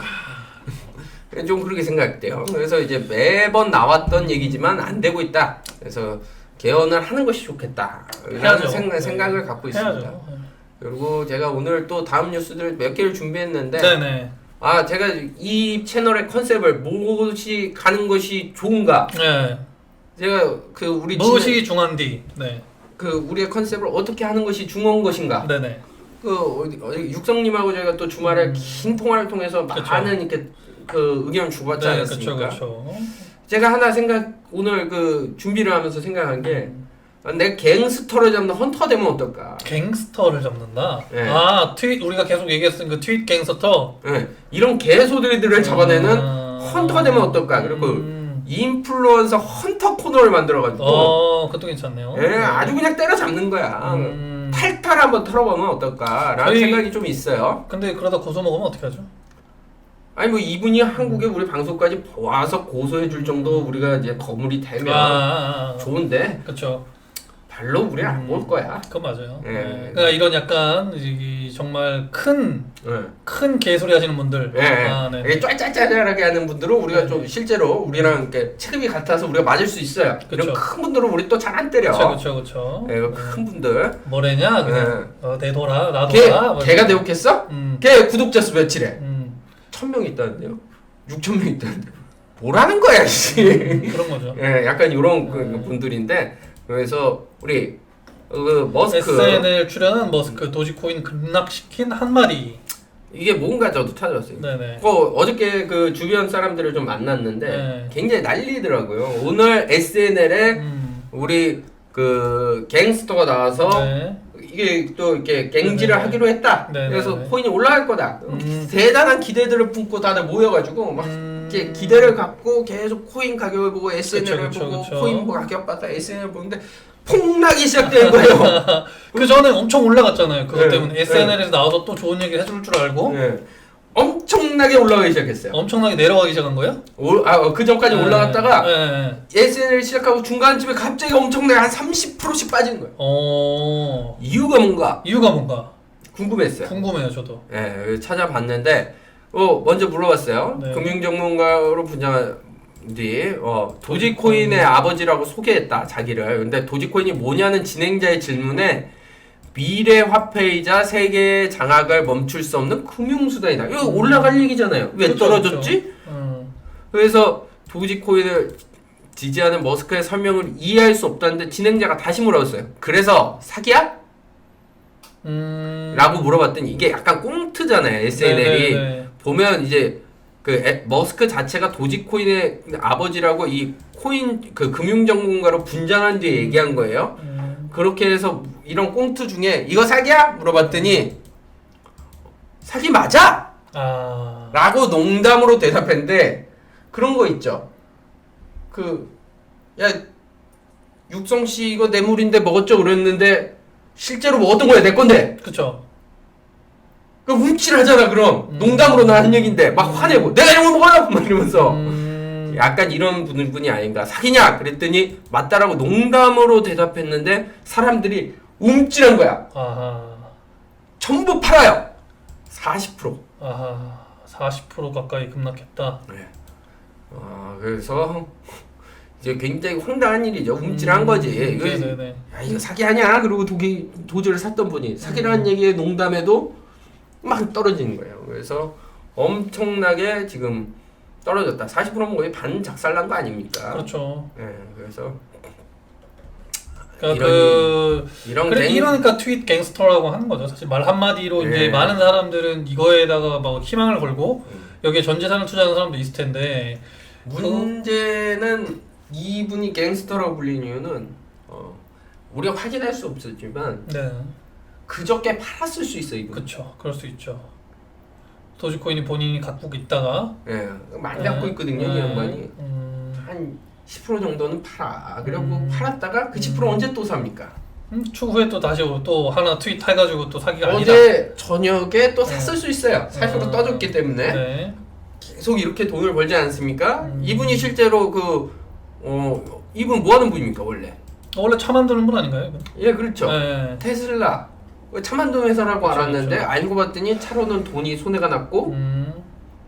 좀 그렇게 생각돼요. 그래서 이제 매번 나왔던 얘기지만 안 되고 있다. 그래서 개헌을 하는 것이 좋겠다. 라는 생각을 갖고 있습니다. 해야죠. 그리고 제가 오늘 또 다음 뉴스들 몇 개를 준비했는데 네네. 제가 이 채널의 컨셉을 무엇이 가는 것이 좋은가? 네. 제가 무엇이 중한디? 네. 우리의 컨셉을 어떻게 하는 것이 중요한 것인가? 네네. 육성님하고 저희가 또 주말에 긴 통화를 통해서 그쵸. 많은 이렇게 의견을 주고받지 네, 않았습니까? 그쵸. 제가 하나 오늘 준비를 하면서 생각한 게 내가 갱스터를 잡는 헌터 되면 어떨까? 갱스터를 잡는다. 네. 우리가 계속 얘기했던 그 트윗 갱스터. 네. 이런 개소들을 잡아내는 헌터가 되면 어떨까? 그리고 인플루언서 헌터 코너를 만들어가지고 그것도 괜찮네요. 아주 그냥 때려잡는 거야. 탈탈 한번 털어보면 어떨까라는 생각이 좀 있어요. 근데 그러다 고소 먹으면 어떻게 하죠? 아니 뭐 이분이 한국에 우리 방송까지 와서 고소해 줄 정도 우리가 이제 거물이 되면 좋은데 그렇죠. 별로 우리는 안 볼 거야. 그건 맞아요. 예. 그러니까 이런 약간 정말 큰 개소리 하시는 분들, 네. 짤짤짤하게 하는 분들은 우리가 좀 실제로 우리랑 이렇게 체급이 같아서 우리가 맞을 수 있어요. 그쵸. 이런 큰 분들은 우리 또 잘 안 때려. 그렇죠. 큰 분들. 뭐래냐 그냥 내둬라 놔둬라. 걔가 내욕했어? 걔 구독자 수 며칠에? 1,000명 있다는데요. 6,000명 있다는데요. 뭐라는 거야, 씨. 그런 거죠. 약간 이런 분들인데 그래서 우리 머스크 SNL 출연한 머스크 도지코인 급락시킨 한마디. 이게 뭔가 저도 찾아봤어요. 네네. 어저께 주변 사람들을 좀 만났는데 굉장히 난리더라고요. 오늘 SNL에 우리 갱스터가 나와서 이게 또 이렇게 갱지를 하기로 했다. 그래서 코인이 올라갈 거다. 대단한 기대들을 품고 다들 모여가지고 막 이렇게 기대를 갖고 계속 코인 가격을 보고 SNL을 보고 코인 가격 봤다 SNL 보는데 폭락이 시작된 거예요. 그 전에 엄청 올라갔잖아요. 그것 때문에 SNL에서 나와서 또 좋은 얘기 해줄 줄 알고 엄청나게 올라가기 시작했어요. 엄청나게 내려가기 시작한 거예요? 그 전까지 올라갔다가 SNL 시작하고 중간쯤에 갑자기 엄청나게 한 30%씩 빠지는 거예요. 이유가 뭔가? 궁금했어요. 궁금해요, 저도. 찾아봤는데 먼저 물어봤어요. 금융전문가로 분야한 뒤 도지코인의 아버지라고 소개했다 자기를. 근데 도지코인이 뭐냐는 진행자의 질문에 미래 화폐이자 세계의 장악을 멈출 수 없는 금융수단이다. 이거 올라갈 얘기잖아요. 왜 떨어졌지? 그래서 도지코인을 지지하는 머스크의 설명을 이해할 수 없다는데 진행자가 다시 물어봤어요. 그래서 사기야? 라고 물어봤더니 이게 약간 꽁트잖아요. SNL이 보면 이제 머스크 자체가 도지코인의 아버지라고 이 코인 금융전문가로 분장한 뒤에 얘기한 거예요. 그렇게 해서 이런 꽁트 중에 이거 사기야? 물어봤더니 사기 맞아! 라고 농담으로 대답했는데 그런 거 있죠. 야 육성씨 이거 뇌물인데 먹었죠? 그랬는데 실제로 먹었던 거야 내 건데. 그쵸. 그 움찔하잖아 그럼. 농담으로 한 얘긴데 막 화내고 내가 이런 거 먹어요! 막 이러면서 약간 이런 분이 아닌가. 사기냐? 그랬더니 맞다라고 농담으로 대답했는데 사람들이 움찔한 거야. 전부 팔아요. 40%. 40% 가까이 급락했다. 그래서 이제 굉장히 황당한 일이죠. 움찔한 거지. 이거 사기 아니야? 그리고 도지를 샀던 분이 사기라는 얘기에 농담에도 막 떨어지는 거예요. 그래서 엄청나게 지금 떨어졌다. 40%면 거의 반 작살난 거 아닙니까? 그렇죠. 그래서 그러니까 이러니까 트윗 갱스터라고 하는 거죠. 사실 말 한마디로 네. 이제 많은 사람들은 이거에다가 막 희망을 걸고 여기에 전 재산을 투자하는 사람도 있을 텐데 문제는 이분이 갱스터라고 불린 이유는 우리가 확인할 수 없었지만 네. 그저께 팔았을 수 있어 이분. 그렇죠. 그럴 수 있죠. 도지코인이 본인이 갖고 있다가 많이 갖고 있거든요 이 양반이. 한 10% 정도는 팔아. 그리고 팔았다가 그 10% 언제 또 삽니까? 추후에 또 다시 또 하나 트윗 해가지고 또 사기가 아니다. 어제 저녁에 또 샀을 수 있어요. 40% 떠줬기 때문에 네. 계속 이렇게 돈을 벌지 않습니까? 이분이 실제로 이분 뭐 하는 분입니까 원래? 원래 차 만드는 분 아닌가요? 예 그렇죠. 네. 테슬라 차 만드는 회사라고 그렇죠, 알았는데 그렇죠. 알고 봤더니 차로는 돈이 손해가 났고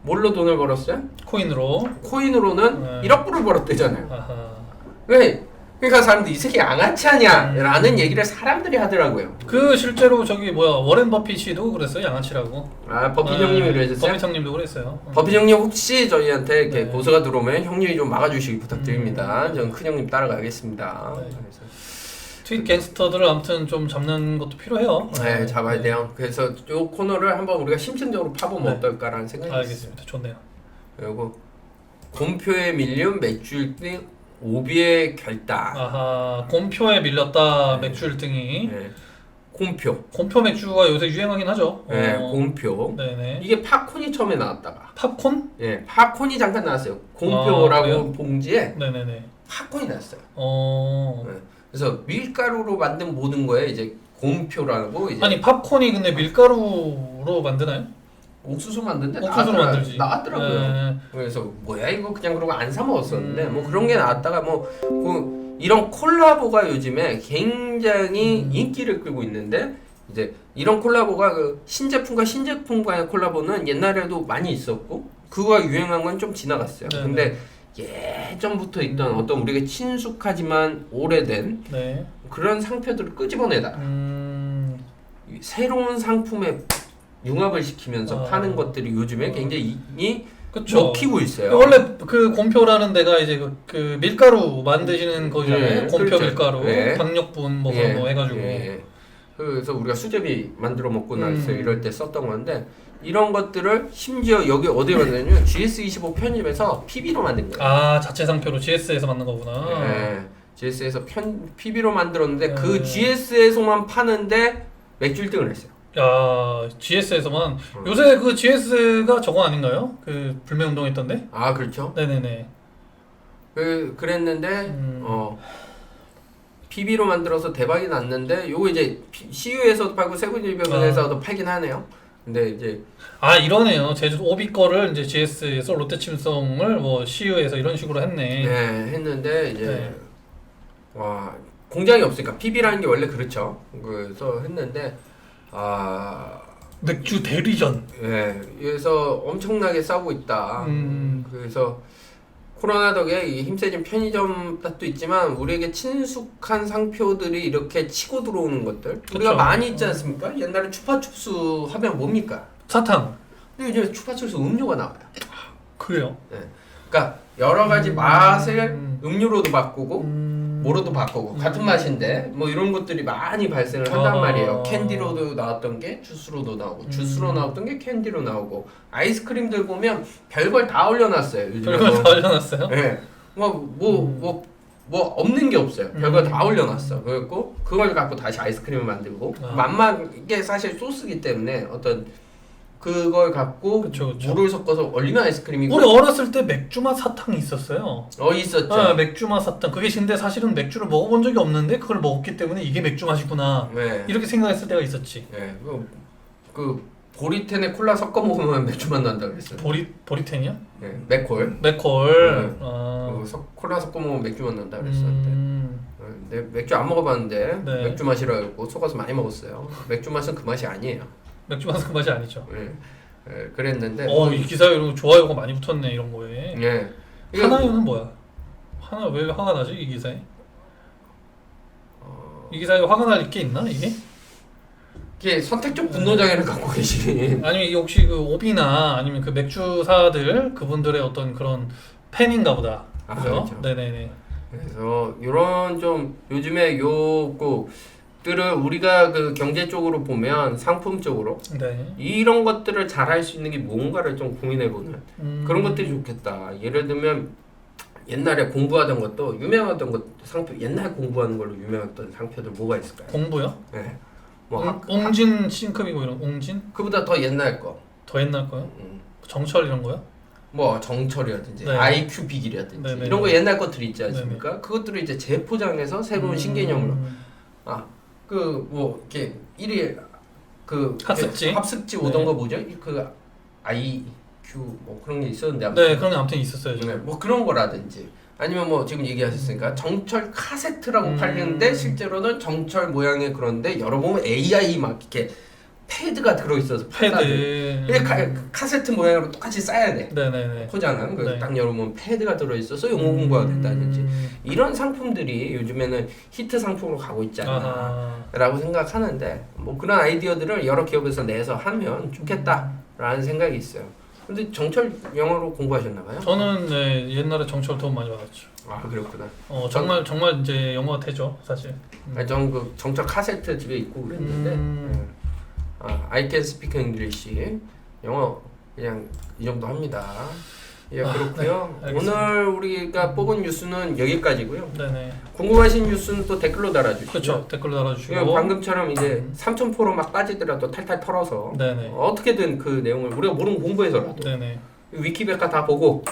뭘로 돈을 벌었어요? 코인으로. 코인으로는 1억 불을 벌었대잖아요. 아하. 왜? 그러니까 사람들이 이 새끼 양아치 아니야? 라는 얘기를 사람들이 하더라고요. 그 실제로 저기 뭐야 워렌 버핏이도 그랬어요 양아치라고. 버핏 형님이 그러셨어요? 버핏 형님도 그랬어요. 버핏 형님 혹시 저희한테 이렇게 네. 고소가 들어오면 형님이 좀 막아주시기 부탁드립니다. 저는 큰 형님 따라가겠습니다. 네. 트윗 갱스터들을 아무튼 좀 잡는 것도 필요해요. 네, 잡아야 돼요. 그래서 이 코너를 한번 우리가 심층적으로 파보면 네. 어떨까라는 생각이 있어요. 알겠습니다. 좋네요. 그리고 곰표에 밀린 맥주 1등 오비의 결단. 아하, 곰표에 밀렸다 맥주 1등이. 네. 곰표. 곰표 맥주가 요새 유행하긴 하죠. 네, 곰표. 네네. 이게 팝콘이 처음에 나왔다가. 팝콘? 네, 팝콘이 잠깐 나왔어요. 곰표라고 그래요? 봉지에 네네네. 팝콘이 나왔어요. 어. 네. 그래서 밀가루로 만든 모든 거에 이제 곰표라고 이제 아니 팝콘이 근데 밀가루로 만드나요? 옥수수 만드는데 옥수수로 만들지. 나왔더라고요. 네. 그래서 뭐야 이거 그냥 그러고 안 사 먹었었는데 뭐 그런 게 나왔다가 이런 콜라보가 요즘에 굉장히 인기를 끌고 있는데 이제 이런 콜라보가 그 신제품과 신제품과의 콜라보는 옛날에도 많이 있었고 그거가 유행한 건 좀 지나갔어요. 네네. 근데 예전부터 있던 어떤 우리에게 친숙하지만 오래된 네. 그런 상표들을 끄집어내다 새로운 상품에 융합을 시키면서 파는 것들이 요즘에 굉장히 그쵸. 먹히고 있어요. 원래 그 곰표라는 데가 이제 그 밀가루 만드시는 거잖아요. 네, 곰표 그렇죠. 밀가루, 네. 박력분 뭐 예, 그런 거 해가지고. 예. 그래서 우리가 수제비 만들어 먹고 나서 이럴 때 썼던 건데 이런 것들을 심지어 여기 어디에 만드냐면 GS25 편집에서 PB로 만든 거예요. 아 자체 상표로 GS에서 만든 거구나. 네. GS에서 PB로 만들었는데 그 GS에서만 파는데 맥주 1등을 했어요. 야 GS에서만 요새 그 GS가 저거 아닌가요? 그 불매운동 했던데? 아 그렇죠. 네네네. 그랬는데 PB로 만들어서 대박이 났는데 요거 이제 CU에서도 팔고 세븐일레븐에서도 팔긴 하네요. 근데 이제 이러네요. 제주도 오비 거를 이제 GS에서 롯데침송을 뭐 CU에서 이런 식으로 했네. 네 했는데 이제 와 공장이 없으니까 PB라는 게 원래 그렇죠. 그래서 했는데 맥주 대리전. 예, 그래서 엄청나게 싸우고 있다. 그래서 코로나 덕에 이 힘세진 편의점 탓도 있지만 우리에게 친숙한 상표들이 이렇게 치고 들어오는 것들 우리가 많이 있지 않습니까? 옛날에 추파춥스 하면 뭡니까? 사탕. 근데 요즘에 추파춥스 음료가 나와요. 그래요? 네. 그러니까 여러 가지 맛을 음료로도 바꾸고 뭐로도 바꾸고 같은 맛인데 뭐 이런 것들이 많이 발생을 한단 말이에요. 캔디로도 나왔던 게 주스로도 나오고 주스로 나왔던 게 캔디로 나오고 아이스크림들 보면 별걸 다 올려놨어요. 요즘에 별걸 다 올려놨어요? 네. 뭐 없는 게 없어요. 별걸 다 올려놨어. 그래갖고 그걸 갖고 다시 아이스크림을 만들고 맛만 이게 사실 소스기 때문에 어떤 그걸 갖고 그쵸. 물을 섞어서 얼리면 아이스크림이고. 우리 어렸을 때 맥주맛 사탕이 있었어요. 있었죠. 맥주맛 사탕. 그게 근데 사실은 맥주를 먹어본 적이 없는데 그걸 먹었기 때문에 이게 맥주 맛이구나. 네. 이렇게 생각했을 때가 있었지. 네. 그 보리텐에 콜라 섞어 먹으면 맥주맛 난다 그랬어요. 보리텐이요? 네. 맥콜. 맥콜. 콜라 섞어 먹으면 맥주맛 난다 그랬었는데. 네, 맥주 안 먹어봤는데 네. 맥주 맛이라고 속아서 많이 먹었어요. 맥주 맛은 그 맛이 아니에요. 맥주 맛은 그 맛이 아니죠. 네. 그랬는데. 이 기사에 이런 좋아요가 많이 붙었네 이런 거에. 네. 하나요는 뭐야? 하나 왜 화가 나지 이 기사에? 이 기사에 화가 날 게 있나 이게? 이게 선택적 분노장애를 갖고 계시니. 아니면 이게 혹시 그 오비나 아니면 그 맥주사들 그분들의 어떤 그런 팬인가 보다. 그죠? 그렇죠. 네네네. 그래서 이런 좀 요즘에 요거들을 우리가 그 경제 쪽으로 보면 상품 쪽으로 네. 이런 것들을 잘 할 수 있는 게 뭔가를 좀 고민해보는 그런 것들이 좋겠다. 예를 들면 옛날에 공부하던 것도 유명하던 것 상표 옛날 공부하는 걸로 유명했던 상표들 뭐가 있을까요? 공부요? 네. 뭐 옹진 싱크비고 이런 옹진? 그보다 더 옛날 거. 더 옛날 거요? 정철 이런 거요? 뭐 정철이라든지 네. IQ 비기라든지 네네. 이런 거 옛날 것들이 있지 않습니까? 그것들을 이제 재포장해서 새로운 신개념으로 그 뭐 이렇게 일일 그 합습지 오던 거 뭐죠? 그 IQ 뭐 그런 게 있었는데 네, 그런 게 아무튼 있었어요. 네, 뭐 그런 거라든지 아니면 뭐 지금 얘기하셨으니까 정철 카세트라고 팔리는데 실제로는 정철 모양의 그런데 열어보면 AI 막 이렇게 패드가 들어있어서 패드. 카세트 모양으로 똑같이 싸야 돼. 네네네. 포장은 네. 딱 열어보면 패드가 들어있어서 영어 공부가 된다든지 이런 상품들이 요즘에는 히트 상품으로 가고 있지 않나라고 생각하는데 뭐 그런 아이디어들을 여러 기업에서 내서 하면 좋겠다라는 생각이 있어요. 근데 정철 영어로 공부하셨나봐요? 저는 네, 옛날에 정철 도움 많이 받았죠. 아 그렇구나. 정말 이제 영어가 되죠 사실. 전 그 정철 카세트 집에 있고 그랬는데 I can speak English 영어 그냥 이 정도 합니다. 예 그렇고요. 네, 오늘 우리가 뽑은 뉴스는 여기까지고요. 네네. 궁금하신 뉴스는 또 댓글로 달아주시죠. 그렇죠. 댓글로 달아주시고. 예, 방금처럼 이제 3,000포로 막 빠지더라도 탈탈 털어서 네네. 어떻게든 그 내용을 우리가 모르는 공부해서라도 네네. 위키백과 다 보고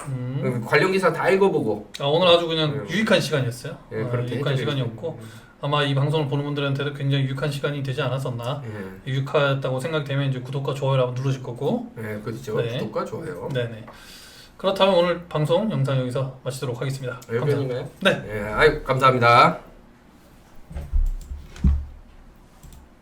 관련 기사 다 읽어보고 오늘 아주 그냥 유익한 시간이었어요. 예, 그렇게 유익한 시간이었고 아마 이 방송을 보는 분들한테도 굉장히 유익한 시간이 되지 않았었나. 유익하다고 생각되면 이제 구독과 좋아요를 한번 누르실 거고. 네, 그렇죠. 네. 구독과 좋아요. 네네. 그렇다면 오늘 방송 영상 여기서 마치도록 하겠습니다. 열변인가요? 네. 예, 아유 감사합니다.